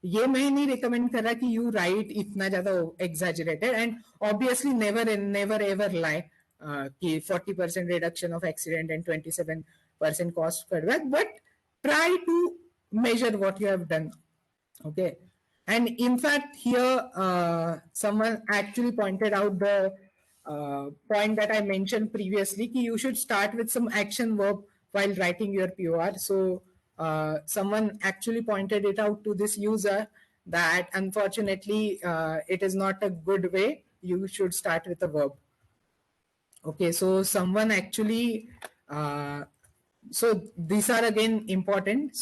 E: ये मैं नहीं recommend कर रहा कि you write इतना ज्यादा exaggerated, and obviously never ever lie कि 40% reduction of accident and 27% cost cutback, but try to measure what you have done. Okay. And in fact, here someone actually pointed out the point that I mentioned previously, कि you should start with some action verb while writing your POR. So someone actually pointed it out to this user that unfortunately it is not a good way. You should start with a verb. Okay, so someone actually, so these are again important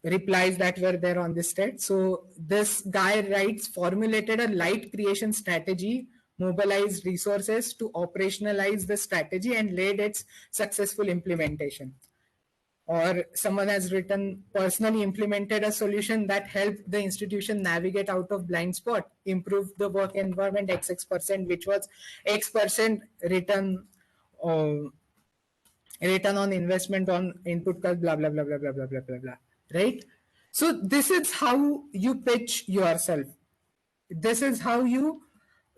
E: replies that were there on this thread. So this guy writes, formulated a light creation strategy, mobilized resources to operationalize the strategy, and led its successful implementation. Or someone has written, personally implemented a solution that helped the institution navigate out of blind spot, improved the work environment XX%, which was X% return on investment on input cost, blah, blah, blah, blah, blah, blah, blah, blah, blah, right? So this is how you pitch yourself. This is how you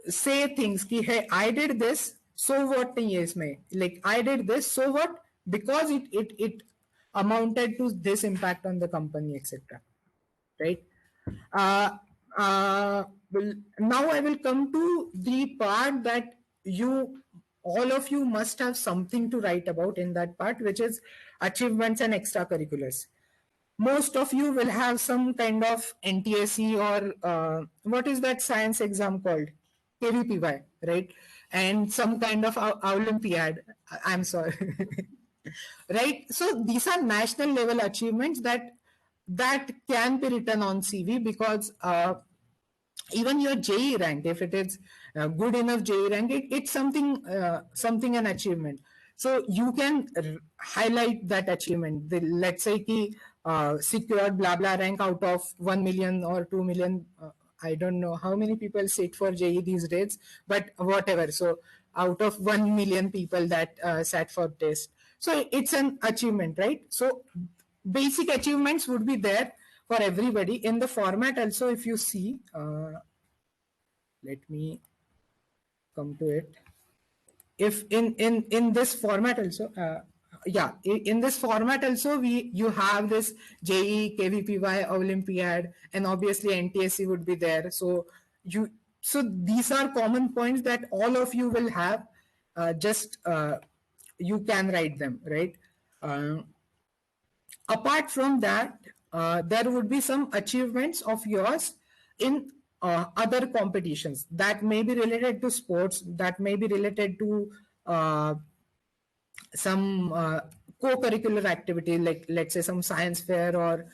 E: say things ki, hey, I did this, so what nahi hai isme? Like, I did this, so what? Because it amounted to this impact on the company, etc. Right? Well, now I will come to the part that all of you must have something to write about in that part, which is achievements and extracurriculars. Most of you will have some kind of NTSE or what is that science exam called? KVPY, right? And some kind of Olympiad. I'm sorry. Right? So these are national level achievements that can be written on CV, because even your JE rank, if it is good enough JE rank, it's something an achievement. So you can highlight that achievement. Let's say ki secured blah blah rank out of 1 million or 2 million. I don't know how many people sit for JE these days, but whatever. So out of 1 million people that sat for test. So it's an achievement, right? So basic achievements would be there for everybody. In the format also, if you see, let me come to it. If in this format also, in this format also, you have this JE, KVPY, Olympiad, and obviously NTSE would be there. So these are common points that all of you will have. You can write them, right? Apart from that, there would be some achievements of yours in other competitions that may be related to sports, that may be related to some co-curricular activity, like let's say some science fair, or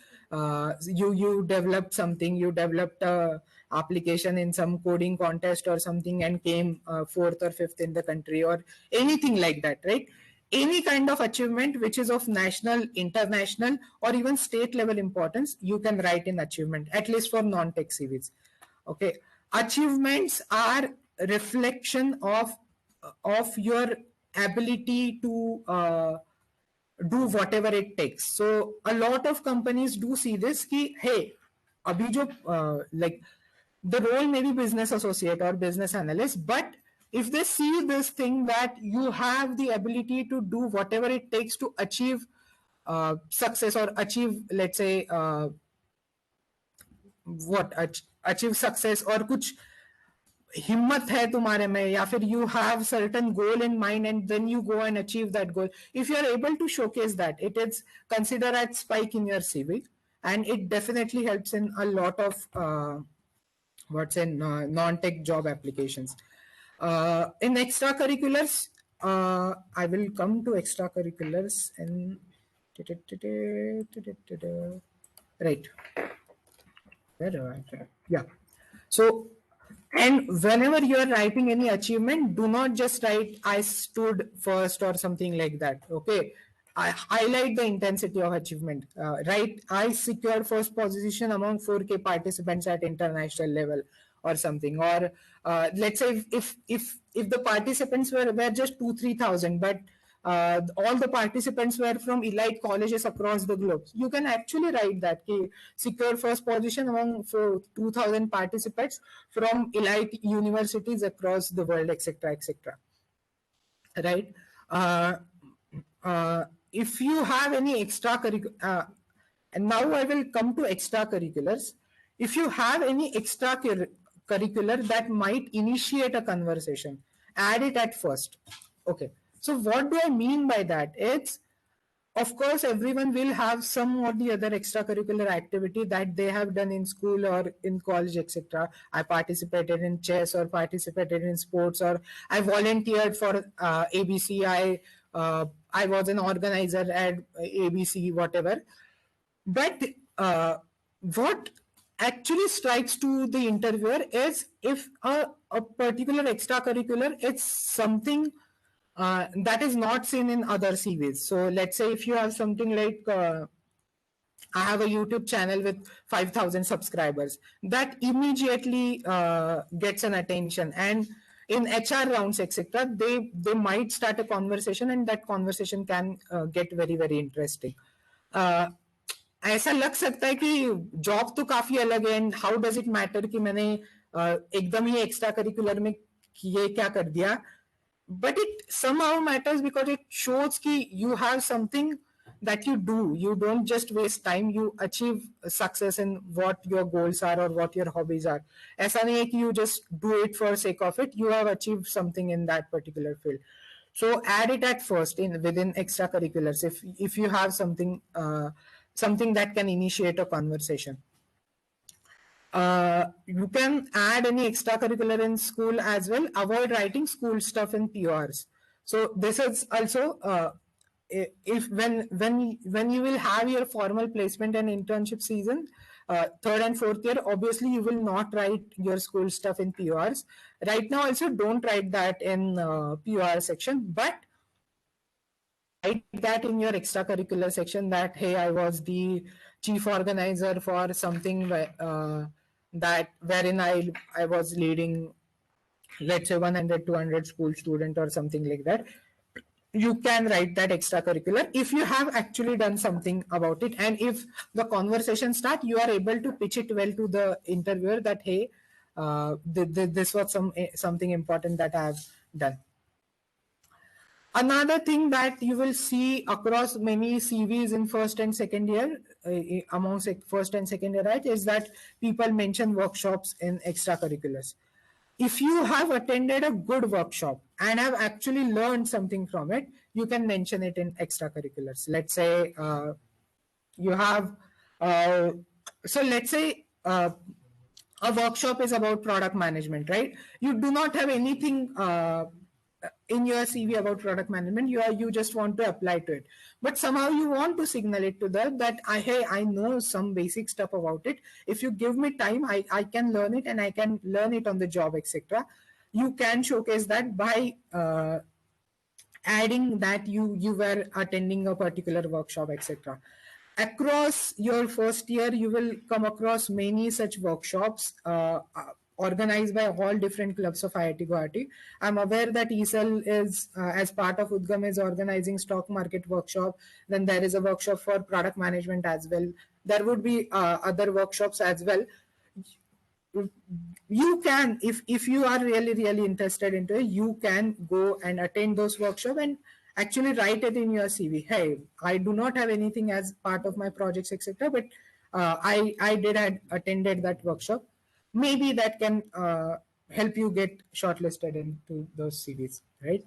E: you developed something, you developed a application in some coding contest or something and came 4th or 5th in the country, or anything like that, right? Any kind of achievement which is of national, international, or even state level importance, you can write in achievement, at least for non-tech CVs. Okay, achievements are reflection of your ability to do whatever it takes. So a lot of companies do see this ki, hey, abhi jo like the role may be business associate or business analyst, but if they see this thing that you have the ability to do whatever it takes to achieve success, or achieve, let's say, achieve success, or kuch हिम्मत है तुम्हारे में, या फिर you have certain goal in mind and then you go and achieve that goal. If you are able to showcase that, it is considered as spike in your CV, and it definitely helps in a lot of non-tech job applications. In extracurriculars, I will come to extracurriculars and right. Yeah. So, and whenever you are writing any achievement, do not just write I stood first or something like that. Okay. I highlight the intensity of achievement. Right. I secured first position among 4K participants at international level or something. Or let's say if the participants were just 2,000-3,000, but all the participants were from elite colleges across the globe. You can actually write that secure first position among 2,000 participants from elite universities across the world, etc., etc. Right? If you have any extracurricular, and now I will come to extracurriculars. If you have any extracurricular that might initiate a conversation, add it at first. Okay. So what do I mean by that? It's, of course, everyone will have some or the other extracurricular activity that they have done in school or in college, etc. I participated in chess or participated in sports, or I volunteered for ABC. I was an organizer at ABC, whatever. But what actually strikes to the interviewer is if a particular extracurricular, it's something that is not seen in other CVs. So let's say if you have something like I have a YouTube channel with 5,000 subscribers, that immediately gets an attention. And in HR rounds, etc., they might start a conversation, and that conversation can get very, very interesting. ऐसा लग सकता है कि job तो काफी अलग है, and how does it matter कि मैंने एकदम ही एक्स्ट्रा करिकुलर में ये क्या कर दिया, but it somehow matters because it shows ki you have something that you do. You don't just waste time, you achieve success in what your goals are or what your hobbies are. Aisa nahi hai ki you just do it for sake of it. You have achieved something in that particular field. So add it at first within extracurriculars if you have something something that can initiate a conversation. You can add any extracurricular in school as well. Avoid writing school stuff in PRs. So this is also if when you will have your formal placement and internship season, third and fourth year, obviously you will not write your school stuff in PRs. Right now, also don't write that in PR section, but write that in your extracurricular section that hey, I was the chief organizer for something that wherein I was leading, let's say 100-200 school student or something like that. You can write that extracurricular if you have actually done something about it, and if the conversation start, you are able to pitch it well to the interviewer that hey, this was something important that I have done. Another thing that you will see across many CVs in first and second year, amongst first and second year, right, is that people mention workshops in extracurriculars. If you have attended a good workshop and have actually learned something from it, you can mention it in extracurriculars. Let's say you have, so let's say a workshop is about product management, right? You do not have anything in your CV about product management. You just want to apply to it, but somehow you want to signal it to them that hey, I know some basic stuff about it. If you give me time, I can learn it, and I can learn it on the job, etc. You can showcase that by adding that you were attending a particular workshop, etc. Across your first year, you will come across many such workshops organized by all different clubs of IIT Guwahati. I'm aware that ESL is, as part of Udgam, is organizing stock market workshop. Then there is a workshop for product management as well. There would be other workshops as well. You can, if you are really interested into it, you can go and attend those workshops and actually write it in your CV. Hey, I do not have anything as part of my projects, etc., but I attended that workshop. Maybe that can help you get shortlisted into those CVs, right?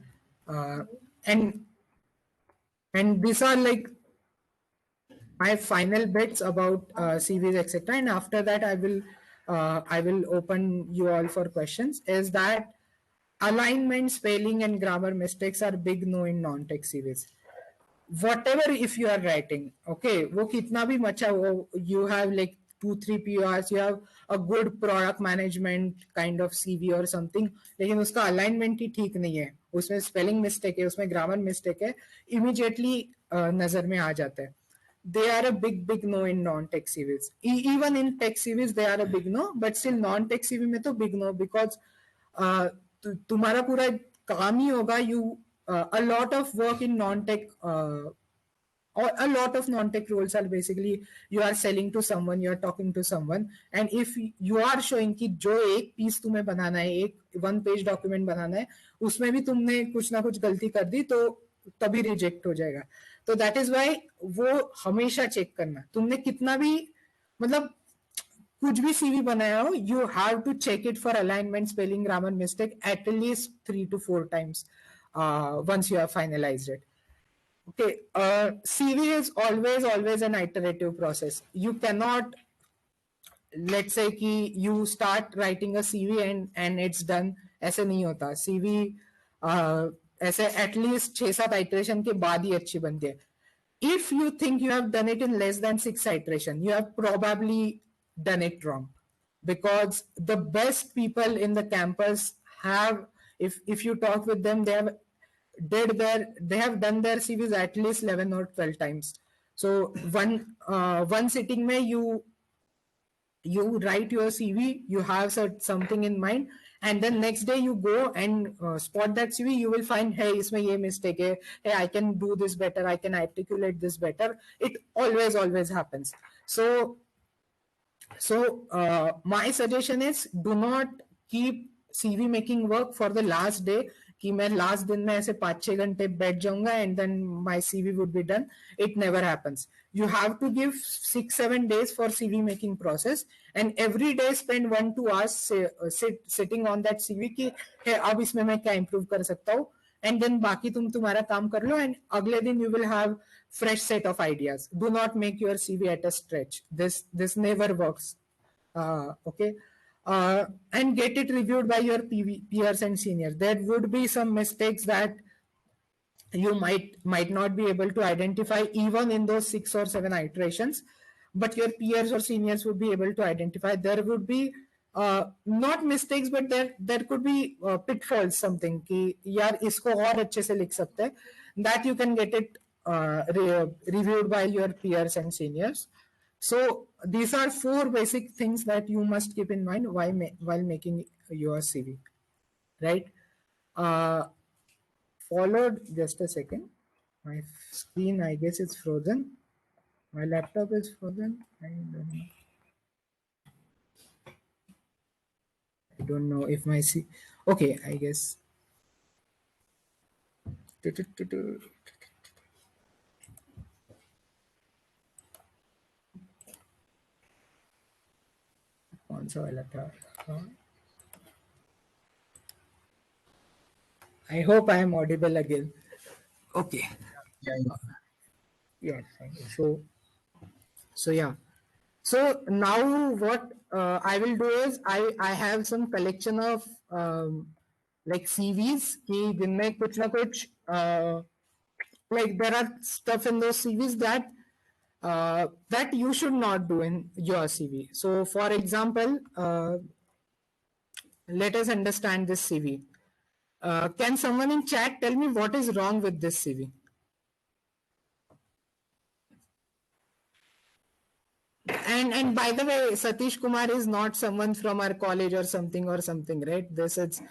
E: And these are like my final bits about CVs, etc. And after that, I will open you all for questions. Is that alignment, spelling, and grammar mistakes are big no in non-tech CVs. Whatever if you are writing, okay, वो कितना भी मचा हो, you have like 2-3 PRs, you have a good product management kind of CV or something, लेकिन उसका alignment ही ठीक नहीं है, उसमें spelling mistake है, उसमें grammar mistake है, immediately नजर में आ जाता है. They are a big no in non-tech CVs. Even in tech CVs they are a big no, but still non-tech CV में तो big no, because तुम्हारा पूरा काम ही होगा, you a lot of work in non-tech or a lot of non-tech roles are basically you are selling to someone, you are talking to someone, and if you are showing कि जो एक piece तुम्हें बनाना है, एक 1-page document बनाना है, उसमें भी तुमने कुछ ना कुछ गलती कर दी तो तभी रिजेक्ट हो जाएगा. तो दैट इज वाई वो हमेशा चेक करना, तुमने कितना भी मतलब कुछ भी सीवी बनाया हो, you have to check it for alignment, spelling, grammar mistake at least 3 to 4 times once you have finalized it. Okay, CV is always an iterative process. You cannot, let's say कि you start writing a CV and it's done. ऐसे नहीं होता. CV ऐसे at least 6-7 iteration के बाद ही अच्छी बनती है. If you think you have done it in less than 6 iteration, you have probably done it wrong, because the best people in the campus have, if you talk with them, they have done their CVs at least 11 or 12 times. So one sitting mein you write your CV, you have something in mind, and then next day you go and spot that CV, you will find, hey, isme ye mistake hai, hey, I can do this better, I can articulate this better. It always happens. So my suggestion is, do not keep CV making work for the last day, कि मैं last दिन में ऐसे 5-6 घंटे बैठ जाऊंगा and then my CV would be done. It never happens. You have to give 6-7 days for CV making process, and every day spend 1-2 hours sitting on that CV कि hey, अब इसमें मैं क्या improve कर सकता हूँ, and then बाकी तुम तुम्हारा काम कर लो, and अगले दिन you will have fresh set of ideas. Do not make your CV at a stretch. This never works. Okay. And get it reviewed by your peers and seniors. There would be some mistakes that you might not be able to identify even in those 6 or 7 iterations, but your peers or seniors would be able to identify. There would be not mistakes, but there could be pitfalls, something कि यार इसको और अच्छे से लिख सकते हैं, that you can get it reviewed by your peers and seniors. So these are 4 basic things that you must keep in mind while making your CV, right? Followed, just a second, my screen, I guess it's frozen. My laptop is frozen. I don't know if my okay, I guess. I hope I am audible again. Okay. Yeah. So yeah. So now what I will do is I have some collection of like CVs कि जिनमें कुछ ना कुछ like there are stuff in those CVs that that you should not do in your CV. So for example, let us understand this CV. Can someone in chat tell me what is wrong with this CV? And by the way, Satish Kumar is not someone from our college or something, right? This is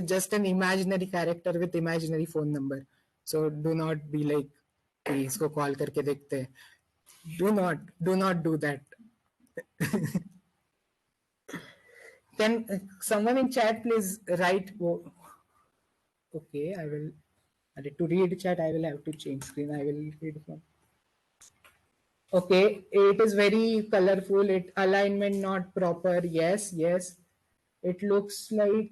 E: just an imaginary character with imaginary phone number. So do not be like, isko call karke dekhte hain. Do not do that. Can someone in chat please write? Okay, I will. To read chat, I will have to change screen. I will read from. Okay, it is very colorful. It alignment not proper. Yes. It looks like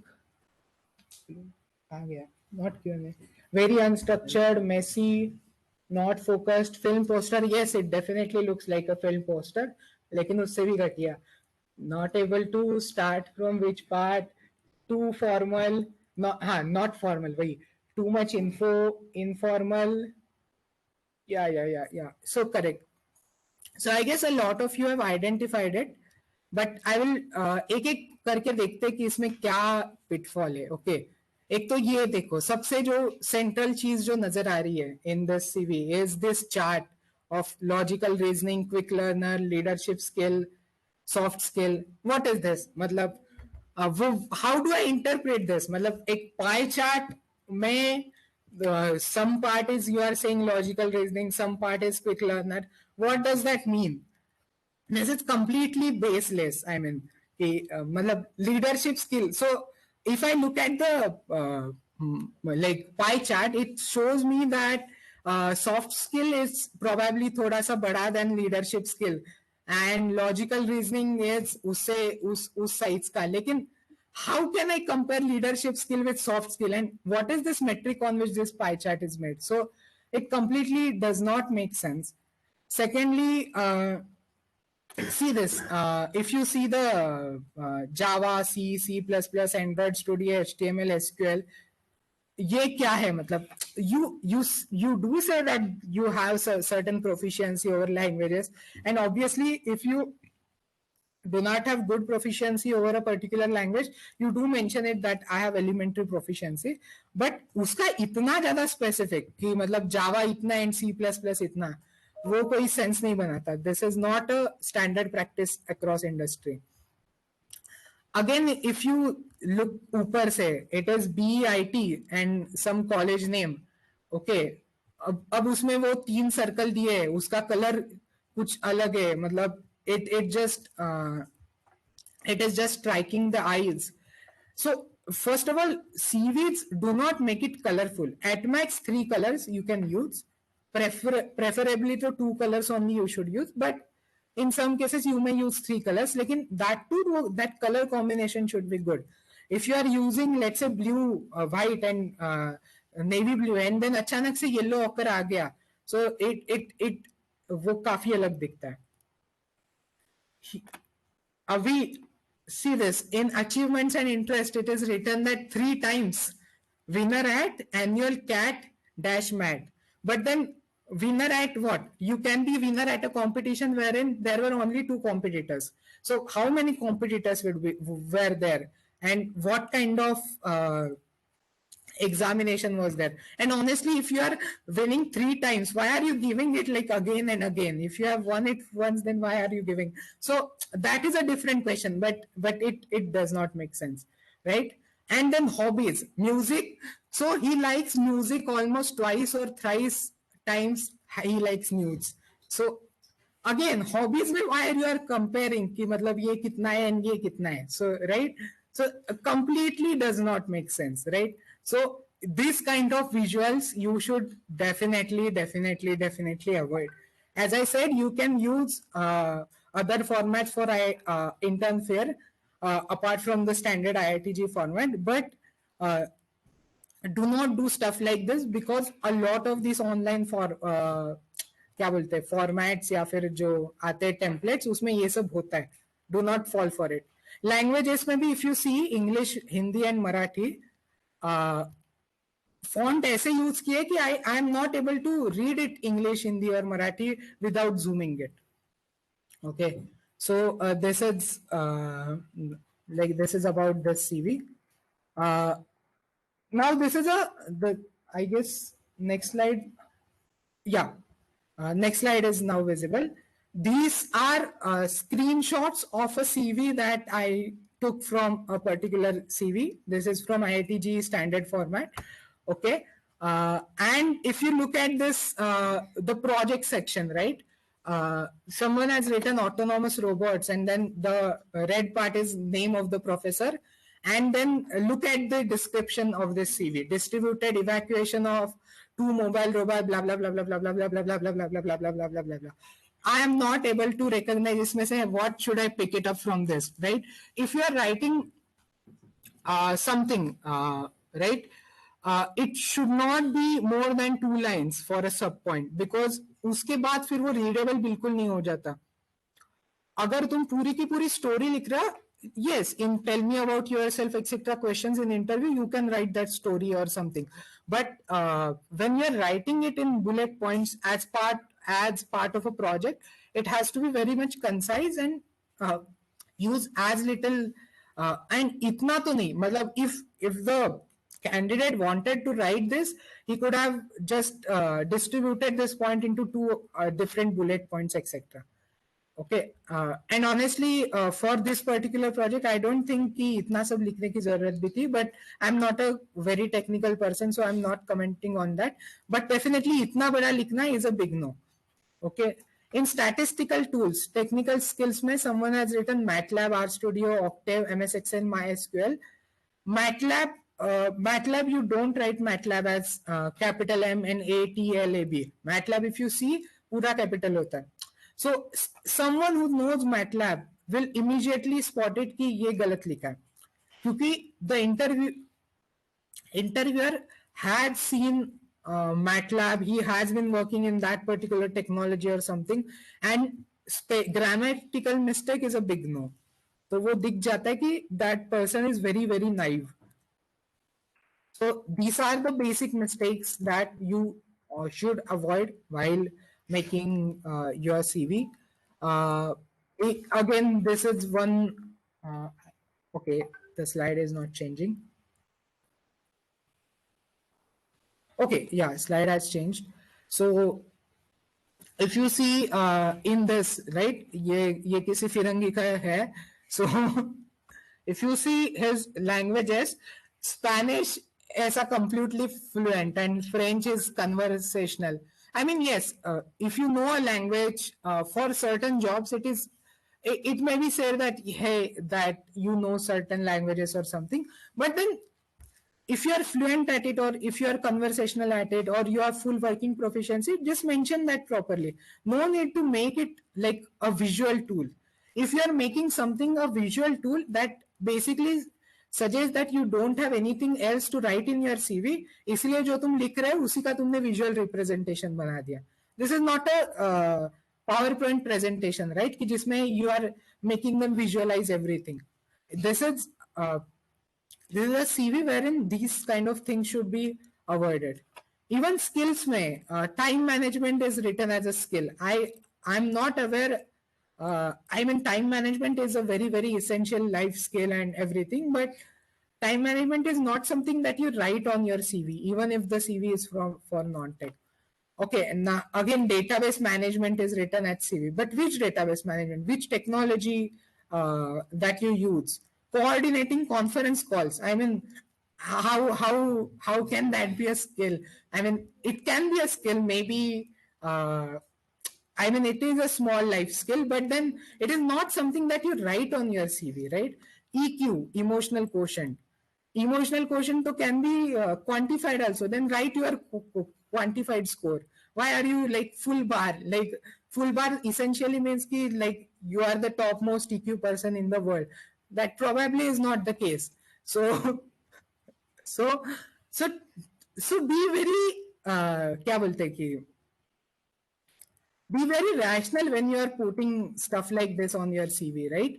E: not Q&A. Very unstructured, messy, not focused. Film poster, yes, it definitely looks like a film poster. लेकिन उससे भी घटिया. Not able to start from which part. Too formal. Not formal. Wait. Too much info. Informal. Yeah. So correct. So I guess a lot of you have identified it, but I will एक एक करके देखते हैं कि इसमें क्या pitfall है. Okay. एक तो ये देखो, सबसे जो central चीज जो नजर आ रही है in this CV is this chart of logical reasoning, quick learner, leadership skill, soft skill. What is this? मतलब how do I interpret this? मतलब एक pie chart में some part is you are saying logical reasoning, some part is quick learner. What does that mean? This is completely baseless. I mean, मतलब leadership skill. So if I look at the like pie chart, it shows me that soft skill is probably thoda sa bada than leadership skill, and logical reasoning is usse us sides ka. Lekin how can I compare leadership skill with soft skill, and what is this metric on which this pie chart is made? So it completely does not make sense. Secondly, see this. If you see the Java, C, C++, Android Studio, HTML, SQL, ये क्या है मतलब you do say that you have certain proficiency over languages, and obviously if you do not have good proficiency over a particular language, you do mention it that I have elementary proficiency, but उसका इतना ज़्यादा specific कि मतलब Java इतना and C++ इतना, वो कोई sense नहीं बनाता. This is not a standard practice across industry. Again, if you look ऊपर से, it is BIT and some college name. Okay, अब उसमें वो 3 सर्कल दिए है, उसका कलर कुछ अलग है, मतलब it is just striking the eyes. So first of all, CVs do not make it colorful. At max 3 colors you can use, preferably to 2 colors only you should use, but in some cases you may use 3 colors. Lekin that too, that color combination should be good. If you are using, let's say, blue, white and navy blue, and then अचानक से yellow occur आ गया, so it वो काफी अलग दिखता है. We see this in achievements and interest. It is written that 3 times winner at annual cat dash mat. But then winner at what? You can be winner at a competition wherein there were only 2 competitors. So how many competitors were there, and what kind of examination was there? And honestly, if you are winning 3 times, why are you giving it like again and again? If you have won it once, then why are you giving? So that is a different question, but it does not make sense, right? And then hobbies, music. So he likes music almost twice or thrice times he likes nudes. So again, hobbies में why you are comparing कि मतलब ये कितना है and ये कितना है? So right, so completely does not make sense, right? So this kind of visuals you should definitely avoid. As I said, you can use other formats for intern fair apart from the standard IITG format, but do not do stuff like this, because a lot of these online क्या बोलते हैं formats या फिर जो आते हैं templates, उसमें ये सब होता है. Do not fall for it. Languages में भी if you see English, Hindi and Marathi, font ऐसे यूज किए कि I am not able to read it English, Hindi और Marathi without zooming it. Okay, so this is like this is about the CV. Now this is I guess next slide. Yeah. Next slide is now visible. These are screenshots of a CV that I took from a particular CV. This is from IITG standard format. Okay. And if you look at this, the project section, right? Someone has written autonomous robots, and then the red part is name of the professor. And then look at the description of this CV: distributed evacuation of 2 mobile robots, blah blah blah blah blah blah blah blah blah blah blah blah blah blah blah blah blah blah. I am not able to recognize इसमें से what should I pick it up from this, right? If you are writing something, right? It should not be more than 2 lines for a sub point, because उसके बाद फिर वो readable बिल्कुल नहीं हो जाता. अगर तुम पूरी की पूरी स्टोरी लिख रहा, yes, in tell me about yourself etc questions in interview, you can write that story or something, but when you're writing it in bullet points as part of a project, it has to be very much concise and use as little and itna to nahi, matlab if the candidate wanted to write this, he could have just distributed this point into two different bullet points etc. Okay, and honestly, for this particular project, I don't think कि इतना सब लिखने की जरूरत भी थी, but I'm not a very technical person, so I'm not commenting on that. But definitely इतना बड़ा लिखना is a big no. Okay, in statistical tools, technical skills में someone has written MATLAB, RStudio, Octave, MS Excel, MySQL. MATLAB, you don't write MATLAB as capital M and A T L A B. MATLAB, if you see, पूरा capital होता है. So someone who knows MATLAB will immediately spot it कि ये गलत लिखा है, क्योंकि the interviewer had seen MATLAB, he has been working in that particular technology or something, and grammatical mistake is a big no. तो वो दिख जाता है कि that person is very very naive. So these are the basic mistakes that you should avoid while making your CV. Again, this is one. Okay, the slide is not changing. Okay, yeah, slide has changed. So if you see in this, right, ये किसी फिरंगी का है. So if you see his languages, Spanish is a completely fluent and French is conversational. I mean, yes, if you know a language for certain jobs, it may be said that, hey, that you know certain languages or something, but then if you are fluent at it, or if you are conversational at it, or you have full working proficiency, just mention that properly. No need to make it like a visual tool. If you are making something a visual tool, that basically suggests that you don't have anything else to write in your CV, इसलिए जो तुम लिख रहे हो उसी का तुमने visual representation बना दिया. This is not a PowerPoint presentation, right? कि जिसमें you are making them visualize everything. This is a CV wherein these kind of things should be avoided. Even skills mein, time management is written as a skill. I'm not aware. I mean, time management is a very, very essential life skill and everything, but time management is not something that you write on your CV, even if the CV is for non-tech. Okay, and now again, database management is written at CV, but which database management, which technology that you use? Coordinating conference calls. I mean, how can that be a skill? I mean, it can be a skill, maybe. I mean, it is a small life skill, but then it is not something that you write on your CV, right? EQ, emotional quotient. Emotional quotient can be quantified also. Then write your quantified score. Why are you like full bar? Like full bar essentially means ki, like you are the topmost EQ person in the world. That probably is not the case. So be very क्या बोलते हैं कि be very rational when you are putting stuff like this on your CV, right?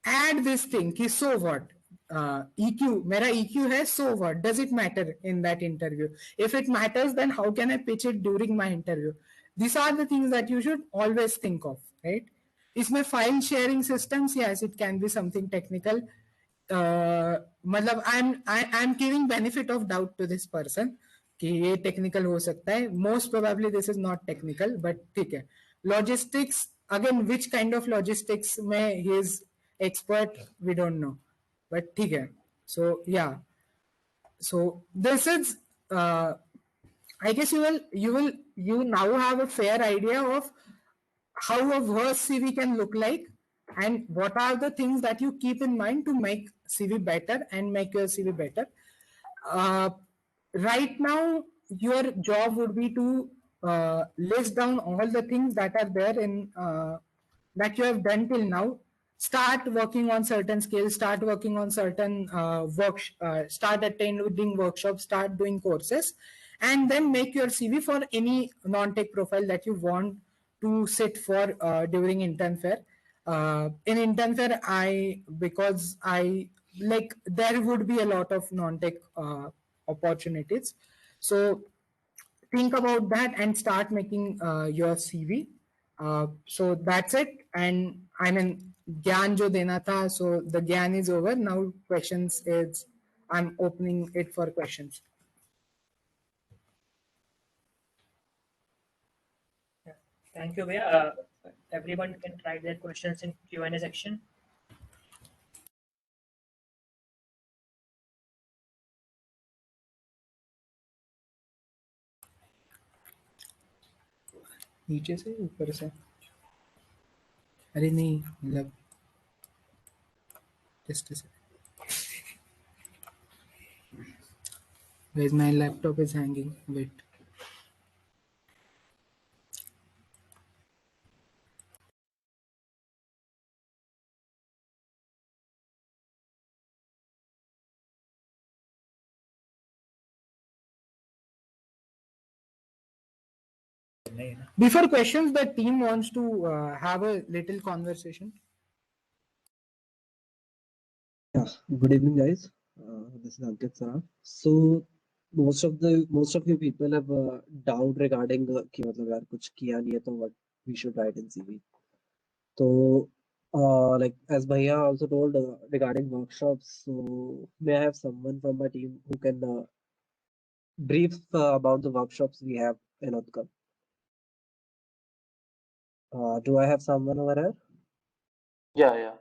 E: Add this thing कि so what? EQ, मेरा EQ है, so what? Does it matter in that interview? If it matters, then how can I pitch it during my interview? These are the things that you should always think of, right? इसमें file sharing systems, yes, it can be something technical. मतलब I'm giving benefit of doubt to this person कि ये technical हो सकता है. Most probably this is not technical, but ठीक है. Logistics, again, which kind of logistics में he is expert, we don't know. But ठीक है. So yeah. So this is I guess you now have a fair idea of how a verse CV can look like and what are the things that you keep in mind to make CV better and make your CV better. Right now, your job would be to list down all the things that are there in that you have done till now. start working on certain skills, start working on certain start attending workshops, start doing courses, and then make your CV for any non-tech profile that you want to sit for during intern fair. In intern fair, because I like, there would be a lot of non-tech opportunities. So think about that and start making your CV. So that's it. And I mean, Gyan jo dena tha, so the Gyan is over. Now questions is, I'm opening it for questions.
B: Thank you, Bhaiya. Everyone can write their questions in Q&A section.
E: नीचे से ऊपर से? अरे नहीं, मतलब just a second. Guys, my laptop is hanging. Wait. Before questions, the team wants to have a little conversation.
F: Yeah, good evening, guys. This is Ankit Saraf. So most of you people have doubt regarding कि मतलब यार कुछ किया नहीं है तो what we should write in CV. So like as Bhaiya also told regarding workshops, so may I have someone from my team who can brief about the workshops we have in Utkal. Do I have someone over here?
G: Yeah.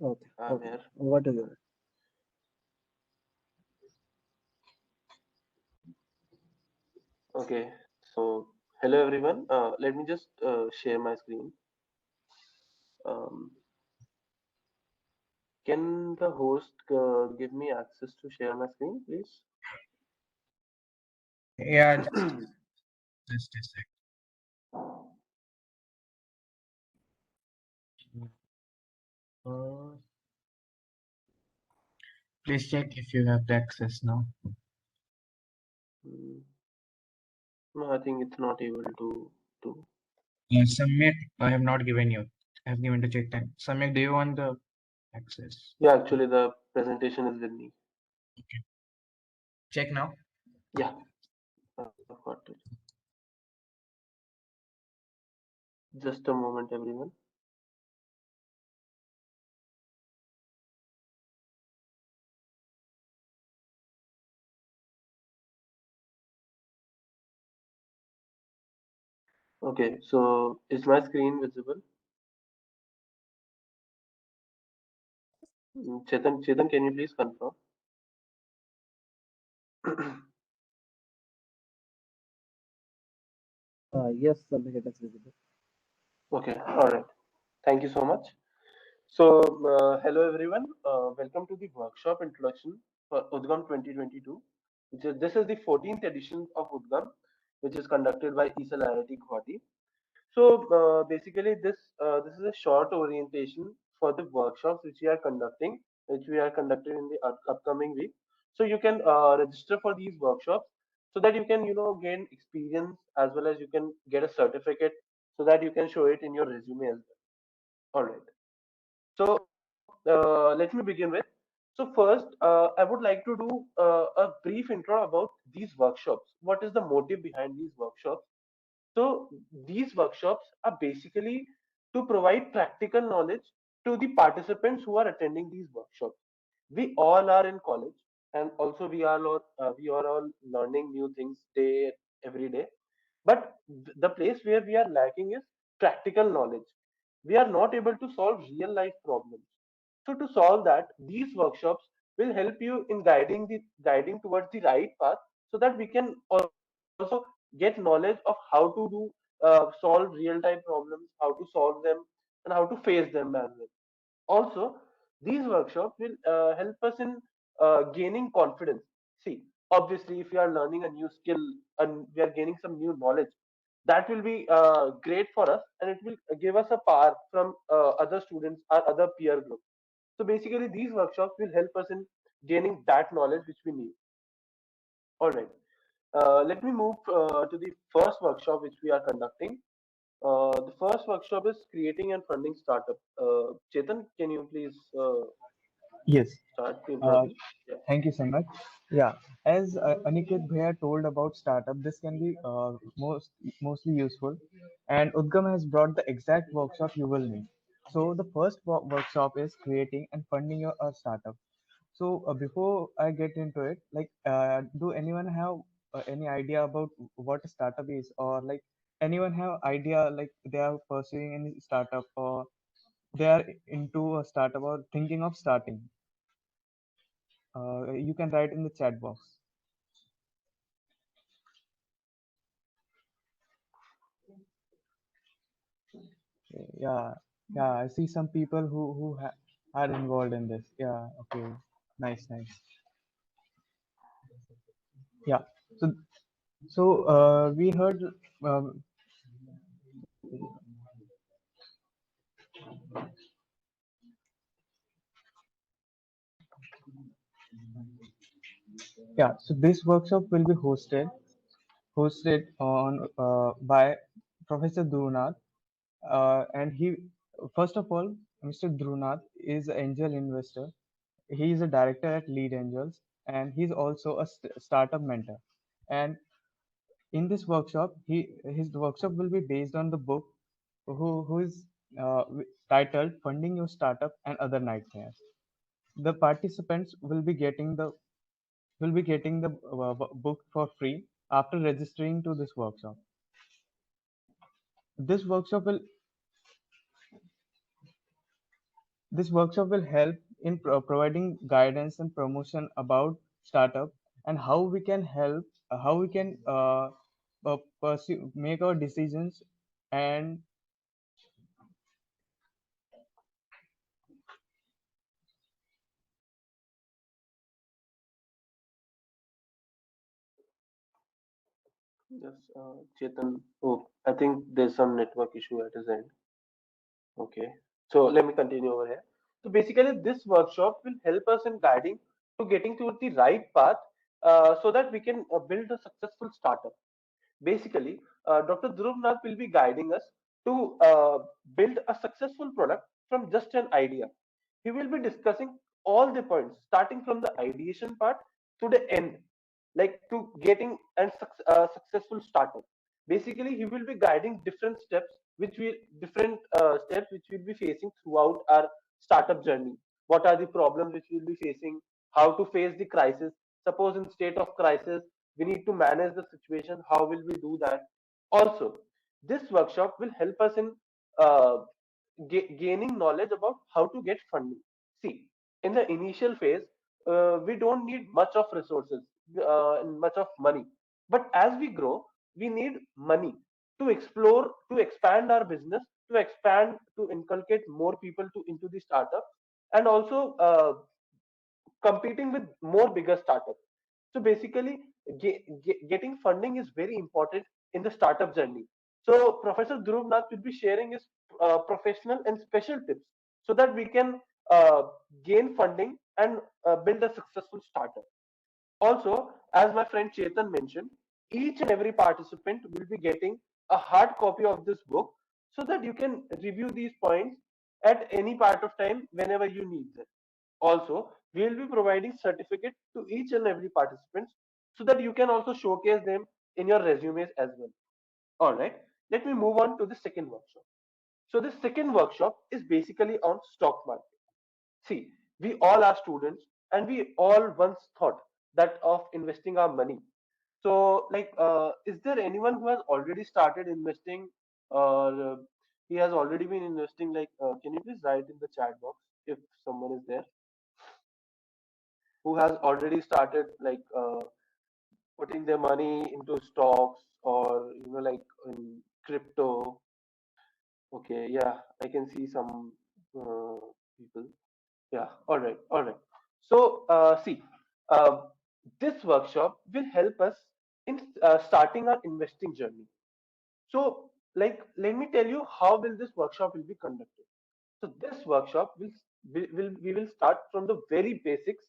F: Okay.
G: I'm
F: Okay.
G: here.
F: Over to you.
G: Okay. So hello everyone. Let me just share my screen. Can the host give me access to share my screen, please?
C: Yeah, just a sec. Please check if you have the access now.
G: No, I think it's not able to do.
C: Samyak, I have not given you. I have given to check time. Samyak, do you want the access?
G: Yeah, actually the presentation is with me.
C: Okay. Check now.
G: Yeah, I've got it. Just a moment, everyone. Okay, so is my screen visible? Chetan, can you please confirm?
F: Yes, Samyak, it is visible.
G: Okay, all right. Thank you so much. So, hello everyone. Welcome to the workshop introduction for Udgam 2022. This is the 14th edition of Udgam, which is conducted by ESL IIT Guwahati. So, basically, this is a short orientation for the workshops which we are conducting in the upcoming week. So you can register for these workshops so that you can gain experience as well as you can get a certificate so that you can show it in your resume as well. All right. So let me begin with. So first, I would like to do a brief intro about these workshops. What is the motive behind these workshops? So these workshops are basically to provide practical knowledge to the participants who are attending these workshops. We all are in college, and also we are all learning new things every day. But the place where we are lacking is practical knowledge. We are not able to solve real life problems. So to solve that, these workshops will help you in guiding towards the right path so that we can also get knowledge of how to solve real time problems, how to solve them, and how to face them as well. Also, these workshops will help us in gaining confidence. See, obviously, if we are learning a new skill and we are gaining some new knowledge, That will be great for us, and it will give us a power from other students or other peer group. So basically, these workshops will help us in gaining that knowledge which we need. All right. Let me move to the first workshop which we are conducting. The first workshop is creating and funding startup. Chetan, can you please
H: Yes.
G: start the
H: Uh,
G: introduction? Yeah.
H: Thank you so much. Yeah, as Aniket Bhaiya told about startup, this can be mostly useful, and Udgam has brought the exact workshop you will need. So the first workshop is creating and funding your startup. So before I get into it, like, do anyone have any idea about what a startup is, or like anyone have idea like they are pursuing any startup, or they are into a startup or thinking of starting? You can write in the chat box. Yeah, yeah, I see some people who are involved in this. Yeah, okay, nice, nice. Yeah, so we heard. Um, yeah, so this workshop will be hosted on by Professor Dhrunath, and he, first of all, Mr. Dhrunath is an angel investor. He is a director at Lead Angels, and he's also a startup mentor. And in this workshop, his workshop will be based on the book who is titled "Funding Your Startup and Other Nightmares." The participants will be getting the book for free after registering to this workshop. This workshop will this workshop will help in providing guidance and promotion about startup, and how we can help, how we can pursue, make our decisions, and
G: Yes, Chetan. Oh, I think there's some network issue at his end. Okay. So let me continue over here. So basically, this workshop will help us in guiding to getting to the right path, so that we can build a successful startup. Basically, Dr. Dhruv Nath will be guiding us to build a successful product from just an idea. He will be discussing all the points, starting from the ideation part to the end, like to getting and successful startup. Basically, he will be guiding different steps which we'll be facing throughout our startup journey. What are the problems which we'll be facing? How to face the crisis? Suppose in state of crisis, we need to manage the situation. How will we do that? Also, this workshop will help us in uh, gaining knowledge about how to get funding. See, in the initial phase, we don't need much of resources, and much of money. But as we grow, we need money to explore, to expand our business, to expand, to inculcate more people to into the startup, and also competing with more bigger startups. So basically, getting funding is very important in the startup journey. So Professor Dhruv Nath will be sharing his professional and special tips so that we can uh, gain funding and build a successful startup. Also, as my friend Chetan mentioned, each and every participant will be getting a hard copy of this book so that you can review these points at any part of time whenever you need them. Also, we will be providing certificate to each and every participant so that you can also showcase them in your resumes as well. All right, let me move on to the second workshop. So the second workshop is basically on stock market. See, we all are students and we all once thought that of investing our money. So, like, is there anyone who has already started investing, or he has already been investing? Like, can you please write in the chat box if someone is there who has already started, like, putting their money into stocks, or like in crypto? Okay, yeah, I can see some people. Yeah, all right, all right. So, see, uh, this workshop will help us in starting our investing journey. So, like, let me tell you how will this workshop will be conducted. So this workshop we will start from the very basics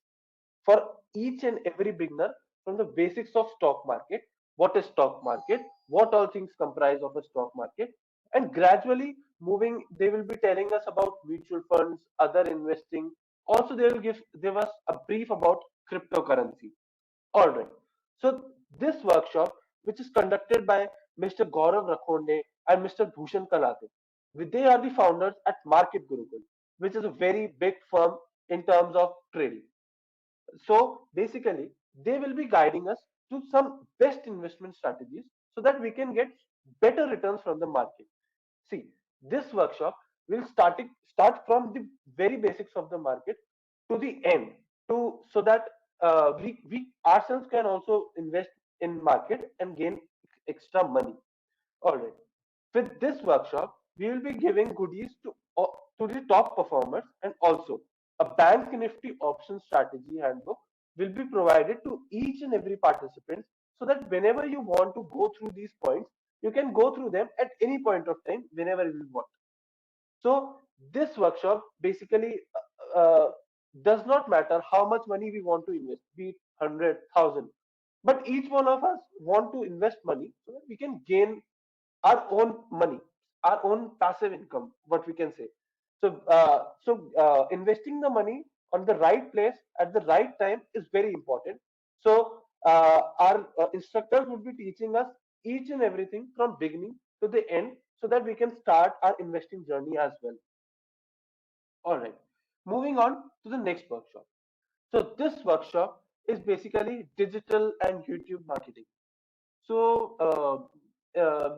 G: for each and every beginner, from the basics of stock market, what is stock market, what all things comprise of a stock market, and gradually moving, they will be telling us about mutual funds, other investing. Also, they will give us a brief about cryptocurrency. All right. So this workshop, which is conducted by Mr. Gaurav Rakhonde and Mr. Bhushan Kalate, they are the founders at Market Gurukul, which is a very big firm in terms of trading. So basically, they will be guiding us to some best investment strategies so that we can get better returns from the market. See, this workshop will start from the very basics of the market to the end, to so that we ourselves can also invest in market and gain extra money. All right. With this workshop, we will be giving goodies to the top performers, and also a bank nifty option strategy handbook will be provided to each and every participant, so that whenever you want to go through these points, you can go through them at any point of time whenever you want. So this workshop basically does not matter how much money we want to invest, be it 100,000, but each one of us want to invest money so that we can gain our own money, our own passive income, what we can say. So, investing the money on the right place at the right time is very important. So, our instructors would be teaching us each and everything from beginning to the end, so that we can start our investing journey as well. All right. Moving on to the next workshop. So, this workshop is basically digital and YouTube marketing. So,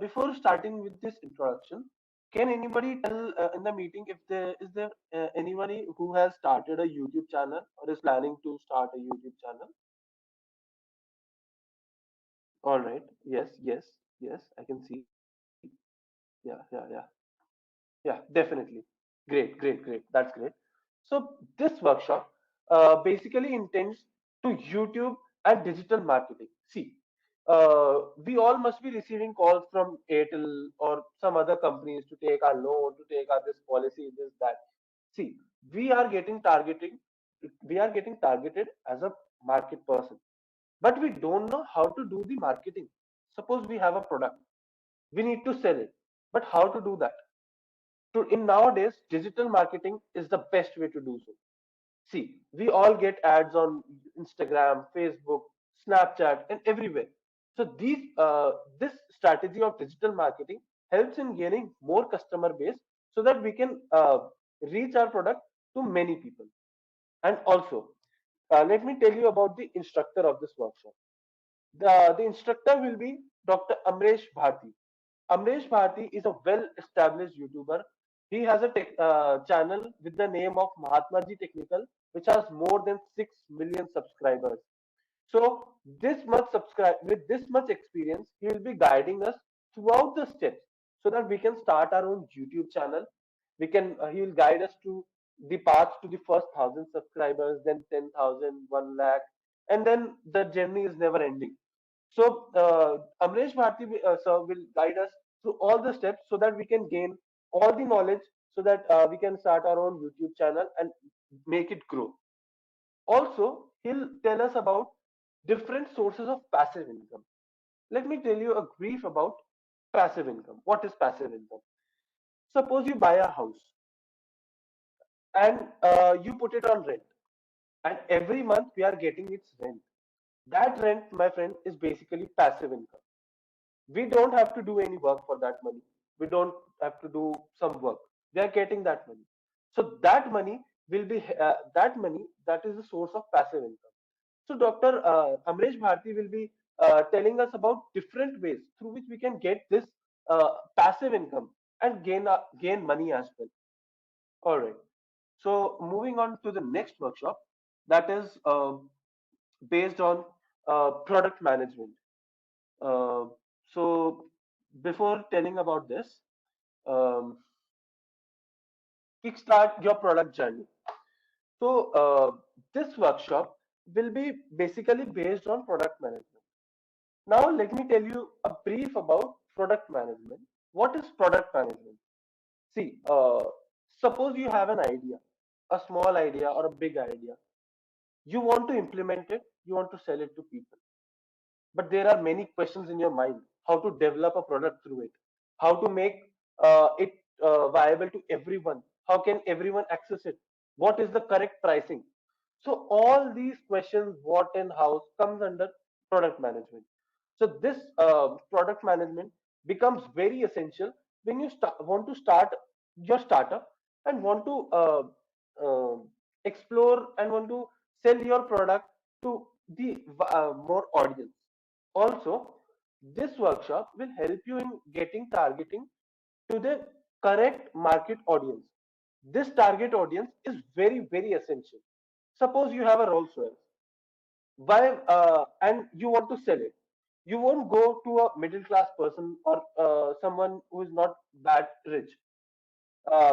G: before starting with this introduction, can anybody tell in the meeting if there is anybody who has started a YouTube channel or is planning to start a YouTube channel? All right. Yes, yes, yes. I can see. Yeah, yeah, yeah. Yeah, definitely. Great, great, great. That's great. So this workshop basically intends to YouTube and digital marketing. See, we all must be receiving calls from Airtel or some other companies to take our loan, to take our this policy, this, that. See, we are getting targeting, we are getting targeted as a market person, but we don't know how to do the marketing. Suppose we have a product, we need to sell it, but how to do that? To in nowadays, digital marketing is the best way to do so. See, we all get ads on Instagram, Facebook, Snapchat, and everywhere. So this strategy of digital marketing helps in gaining more customer base, so that we can reach our product to many people. And also, let me tell you about the instructor of this workshop. The instructor will be Dr. Amresh Bharti. Amresh Bharti is a well-established YouTuber. He has a channel with the name of Mahatma Ji Technical, which has more than 6 million subscribers. So with this much experience, he will be guiding us throughout the steps so that we can start our own YouTube channel. He will guide us to the path to the first 1,000 subscribers, then 10,000, 1 lakh, and then the journey is never ending. So Amresh Bharti sir will guide us through all the steps so that we can gain all the knowledge, so that we can start our own YouTube channel and make it grow. Also, he'll tell us about different sources of passive income. Let me tell you a brief about passive income. What is passive income? Suppose you buy a house and you put it on rent, and every month we are getting its rent. That rent, my friend, is basically passive income. We don't have to do any work for that money. We don't have to do some work. We are getting that money. So that money will be that money, that is the sourse of passive income. So Dr. Amresh Bharti will be telling us about different ways through which we can get this passive income and gain money as well. All right. So moving on to the next workshop, that is based on product management. Uh, so before telling about this, um, kickstart your product journey. So this workshop will be basically based on product management. Now let me tell you a brief about product management. What is product management? See, suppose you have an idea, a small idea or a big idea. You want to implement it, you want to sell it to people. But there are many questions in your mind: how to develop a product through it, how to make it viable to everyone, how can everyone access it, what is the correct pricing. So all these questions, what and how, comes under product management. So this product management becomes very essential when you want to start your startup and want to uh, explore and want to sell your product to the more audience. Also, this workshop will help you in getting targeting to the correct market audience. This target audience is very, very essential. Suppose you have a Rolls Royce, why, and you want to sell it. You won't go to a middle class person or someone who is not that rich,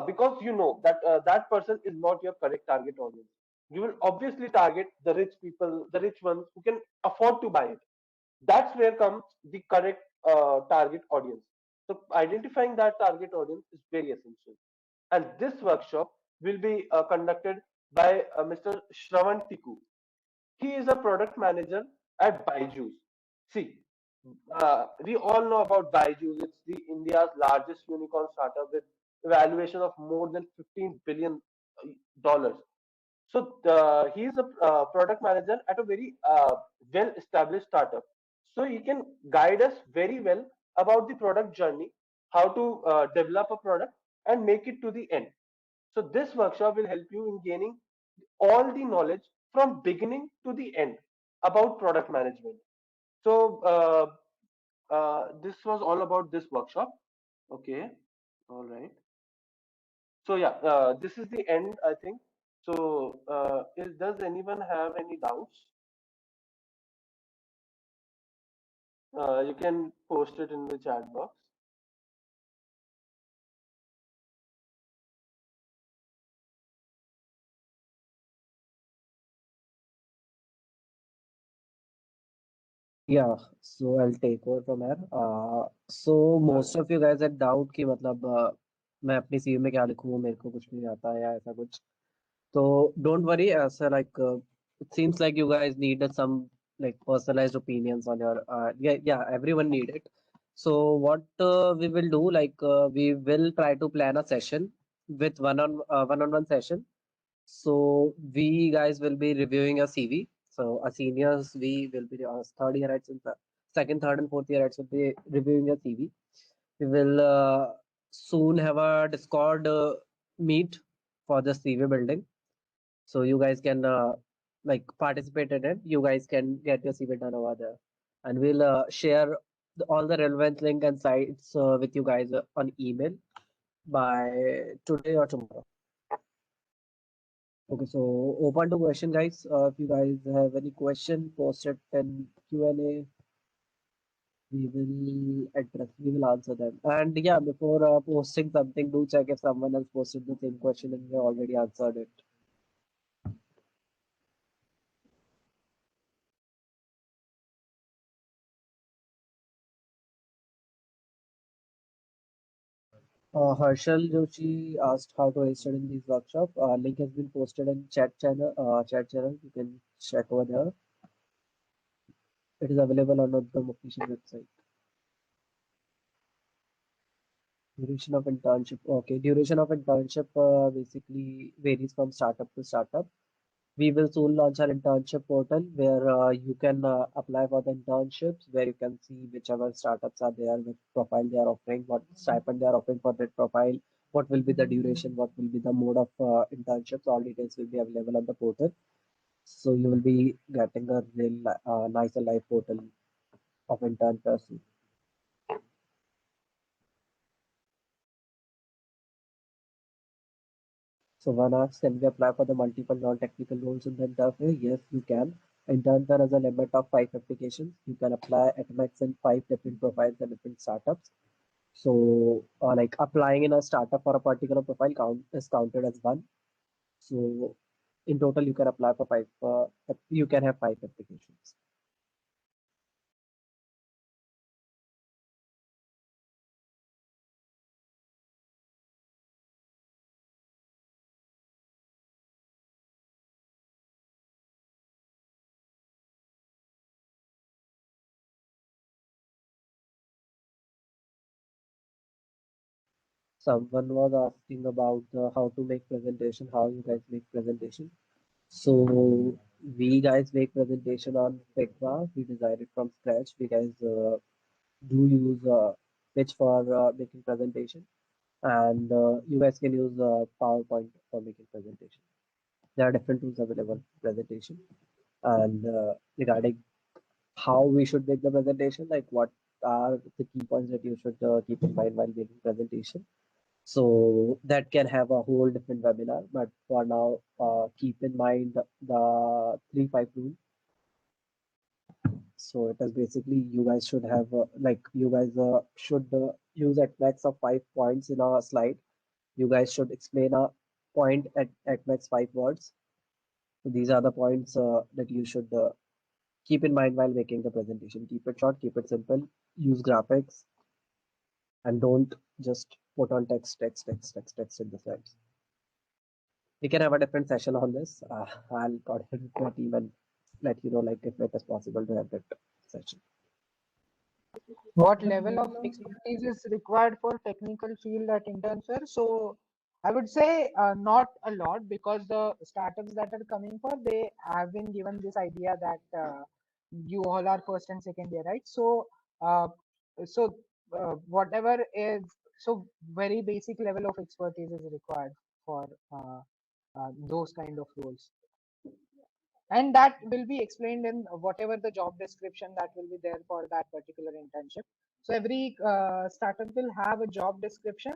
G: because you know that that person is not your correct target audience. You will obviously target the rich people, the rich ones who can afford to buy it. That's where comes the correct target audience. So identifying that target audience is very essential. And this workshop will be conducted by Mr. Shravan Tiku. He is a product manager at Byju's. See, we all know about Byju's. It's the India's largest unicorn startup with valuation of more than $15 billion. So he is a product manager at a very well-established startup. So he can guide us very well about the product journey, how to develop a product and make it to the end. So this workshop will help you in gaining all the knowledge from beginning to the end about product management. So this was all about this workshop. Okay, all right. So yeah, this is the end, I think. So does anyone have any doubts? You can post it in the chat box.
F: Yeah, so I'll take over from here. So most of you guys had doubt कि मतलब मैं अपनी CV में क्या लिखूँ, मेरे को कुछ नहीं आता है या ऐसा कुछ. So don't worry, sir. Like it seems like you guys needed some like personalized opinions on your. Yeah, everyone need it. So what we will do, like we will try to plan a session with one-on-one session. So we guys will be reviewing a CV. So our seniors, we will be third year at second, third, and fourth year at will be reviewing a CV. We will soon have a Discord meet for the CV building. So you guys can like participate in it. You guys can get your CV done over there, and we'll share all the relevant link and sites with you guys on email by today or tomorrow. Okay, so open to question, guys. If you guys have any question, post it in Q&A. We will address, we will answer them. And yeah, before posting something, do check if someone else posted the same question and we already answered it. Harshal Joshi asked how to register in this workshop. Link has been posted in chat channel. You can check over there. It is available on the official website. Duration of internship. Okay, duration of internship basically varies from startup to startup. We will soon launch our internship portal where you can apply for the internships, where you can see whichever startups are there, which profile they are offering, what stipend they are offering for that profile, what will be the duration, what will be the mode of internships. All details will be available on the portal. So you will be getting a real nice and live portal of intern person. So one asks, can we apply for the multiple non-technical roles in the interview? Yes, you can. Intern has a limit of 5 applications. You can apply at max in 5 different profiles and different startups. So like applying in a startup for a particular profile is counted as one. So in total, you can apply for 5. You can have 5 applications. someone was asking about how to make presentation, how you guys make presentation. So we guys make presentation on Figma. We design it from scratch. We guys do use Pitch for making presentation, and you guys can use PowerPoint for making presentation. There are different tools available for presentation. And regarding how we should make the presentation, like what are the key points that you should keep in mind while making presentation. So that can have a whole different webinar, but for now, keep in mind the 3-5 rule. So it is basically you guys should have you guys should use at max of 5 points in a slide. You guys should explain a point at max 5 words. So these are the points that you should keep in mind while making the presentation. Keep it short, keep it simple, use graphics, and don't just put on text in the slides. We can have a different session on this. I'll coordinate with my team and let you know like if it is possible to have that session.
I: What level of expertise is required for technical field at InternFair? So I would say not a lot, because the startups that are coming for, they have been given this idea that you all are first and second year, right? So whatever is, so very basic level of expertise is required for those kind of roles. And that will be explained in whatever the job description that will be there for that particular internship. So every startup will have a job description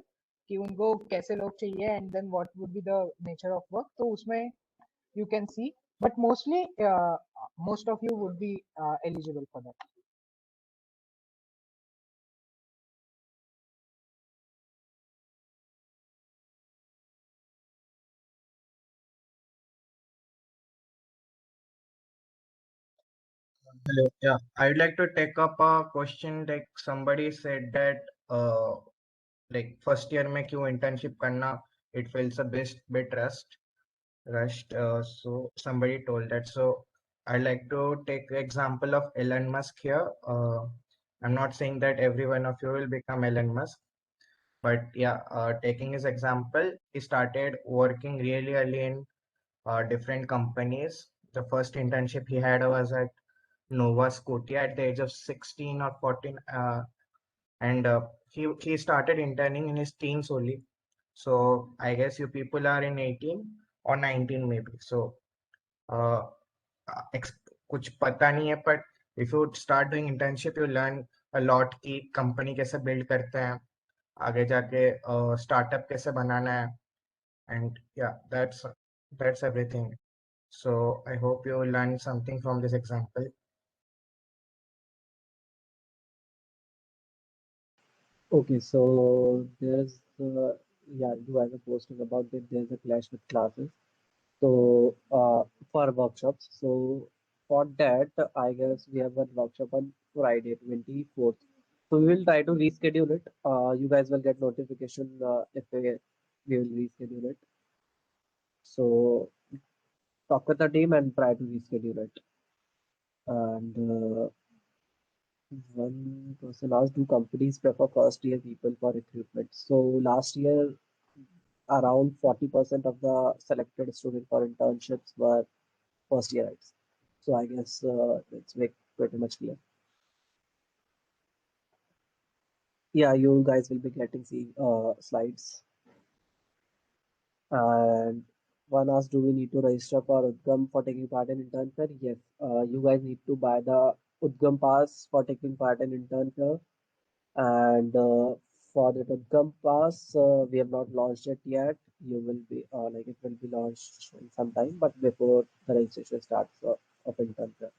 I: कि उनको कैसे लोग चाहिए and then what would be the nature of work. तो उसमें you can see, but mostly most of you would be eligible for that.
C: Hello. Yeah, I'd like to take up a question. Like somebody said that like first year में क्यों internship करना, it feels a bit rushed. So somebody told that. So I'd like to take the example of Elon Musk here. I'm not saying that every one of you will become Elon Musk, but yeah, taking his example, he started working really early in different companies. The first internship he had was at Nova Scotia at the age of 16 or 14, and he started interning in his teens only. So I guess you people are in 18 or 19 maybe. So uh, कुछ पता नहीं है, but if you start doing internship, you learn a lot कि company कैसे build करते हैं, आगे जाके startup कैसे बनाना है, and yeah, that's everything. So I hope you learn something from this example.
F: Okay, so there's yeah, you guys are posting about that there's a clash with classes. So for workshops, so for that, I guess we have a workshop on Friday, 24th. So we will try to reschedule it. You guys will get notification if we will reschedule it. So talk with the team and try to reschedule it. And one person asked, do companies prefer first year people for recruitment? So last year, around 40% of the selected students for internships were first yearites. So I guess it's pretty much clear. Yeah, you guys will be getting slides. And one asked, do we need to register for Udgam for taking part in intern fair? Yes, you guys need to buy the Udgam pass for taking part in intern fair. And for the Udgam pass, we have not launched it yet. You will be it will be launched in some time, but before the registration starts of intern fair.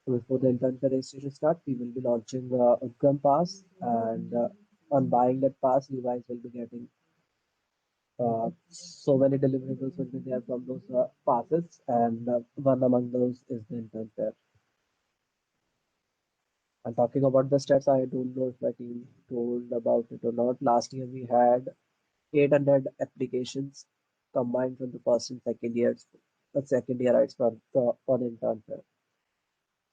F: So before the intern fair registration starts, we will be launching Udgam pass, and on buying that pass, you guys will be getting so many deliverables will be there from those passes, and one among those is the intern fair. And talking about the stats, I don't know if my team told about it or not. Last year we had 800 applications combined from the first and second years, the second year rights for the intern fair.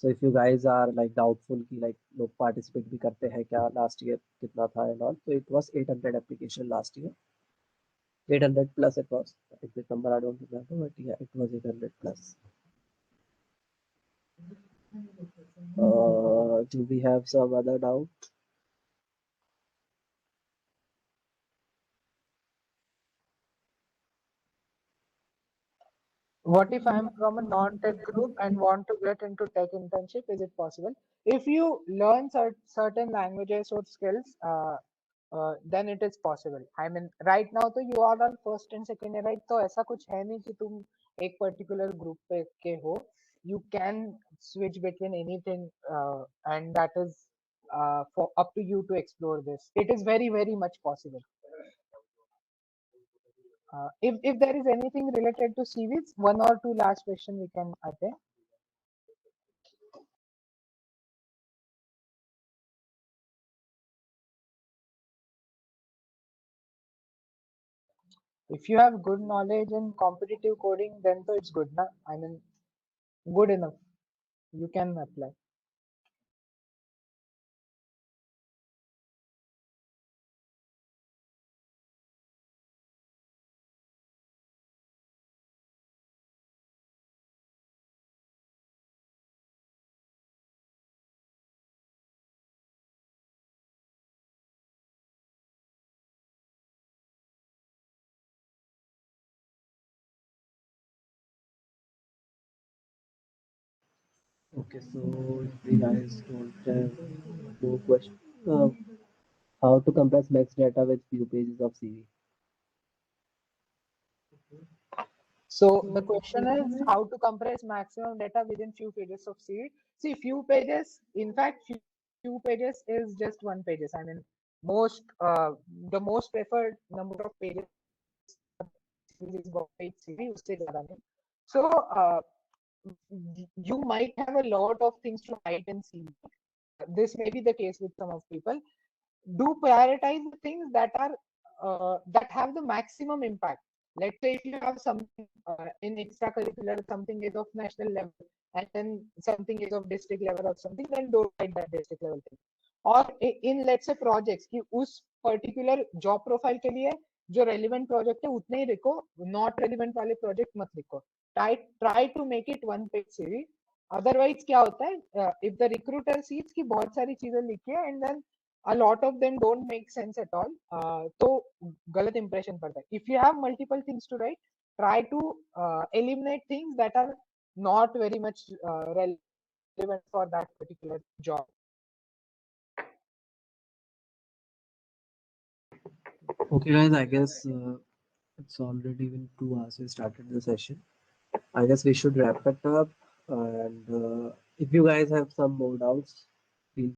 F: So if you guys are like doubtful कि like लोग participate भी करते हैं क्या last year कितना था and all, so it was 800 application last year. 800 plus it was. Exact number I don't remember, but yeah, it was 800 plus. Do we have some other doubt?
I: What if I'm from a non-tech group and want to get into tech internship? Is it possible? If you learn certain languages or skills, then it is possible. I mean, right now, तो you are on first and second year, right? तो ऐसा कुछ है नहीं कि तुम एक particular group पे के हो. You can switch between anything, and that is for up to you to explore this. It is very, very much possible. If there is anything related to CVs, one or two last question we can attend. If you have good knowledge in competitive coding, then so it's good, na? I mean, good enough. You can apply.
F: Okay, so if you guys don't have no question, how to compress max data with few pages of CV?
I: So the question is how to compress maximum data within few pages of CV. See, few pages, in fact, few pages is just one pages. I mean, the most preferred number of pages is one page CV. उससे ज़्यादा नहीं. So you might have a lot of things to write in CV. This may be the case with some of people. Do prioritize the things that are that have the maximum impact. Let's say if you have something in extracurricular, something is of national level, and then something is of district level or something, then don't write that district level thing. Or in let's say projects कि उस particular job profile के लिए जो relevant project है उतने ही लिखो, not relevant वाले project मत लिखो. Try to make it one page CV. Otherwise क्या होता है, if the recruiter sees कि बहुत सारी चीजें लिखी है and then a lot of them don't make sense at all, तो गलत impression पड़ता है. If you have multiple things to write, try to eliminate things that are not very much relevant for that particular job.
F: Okay, guys, I guess it's already been 2 hours we started the session. I guess we should wrap it up. And if you guys have some more doubts, feel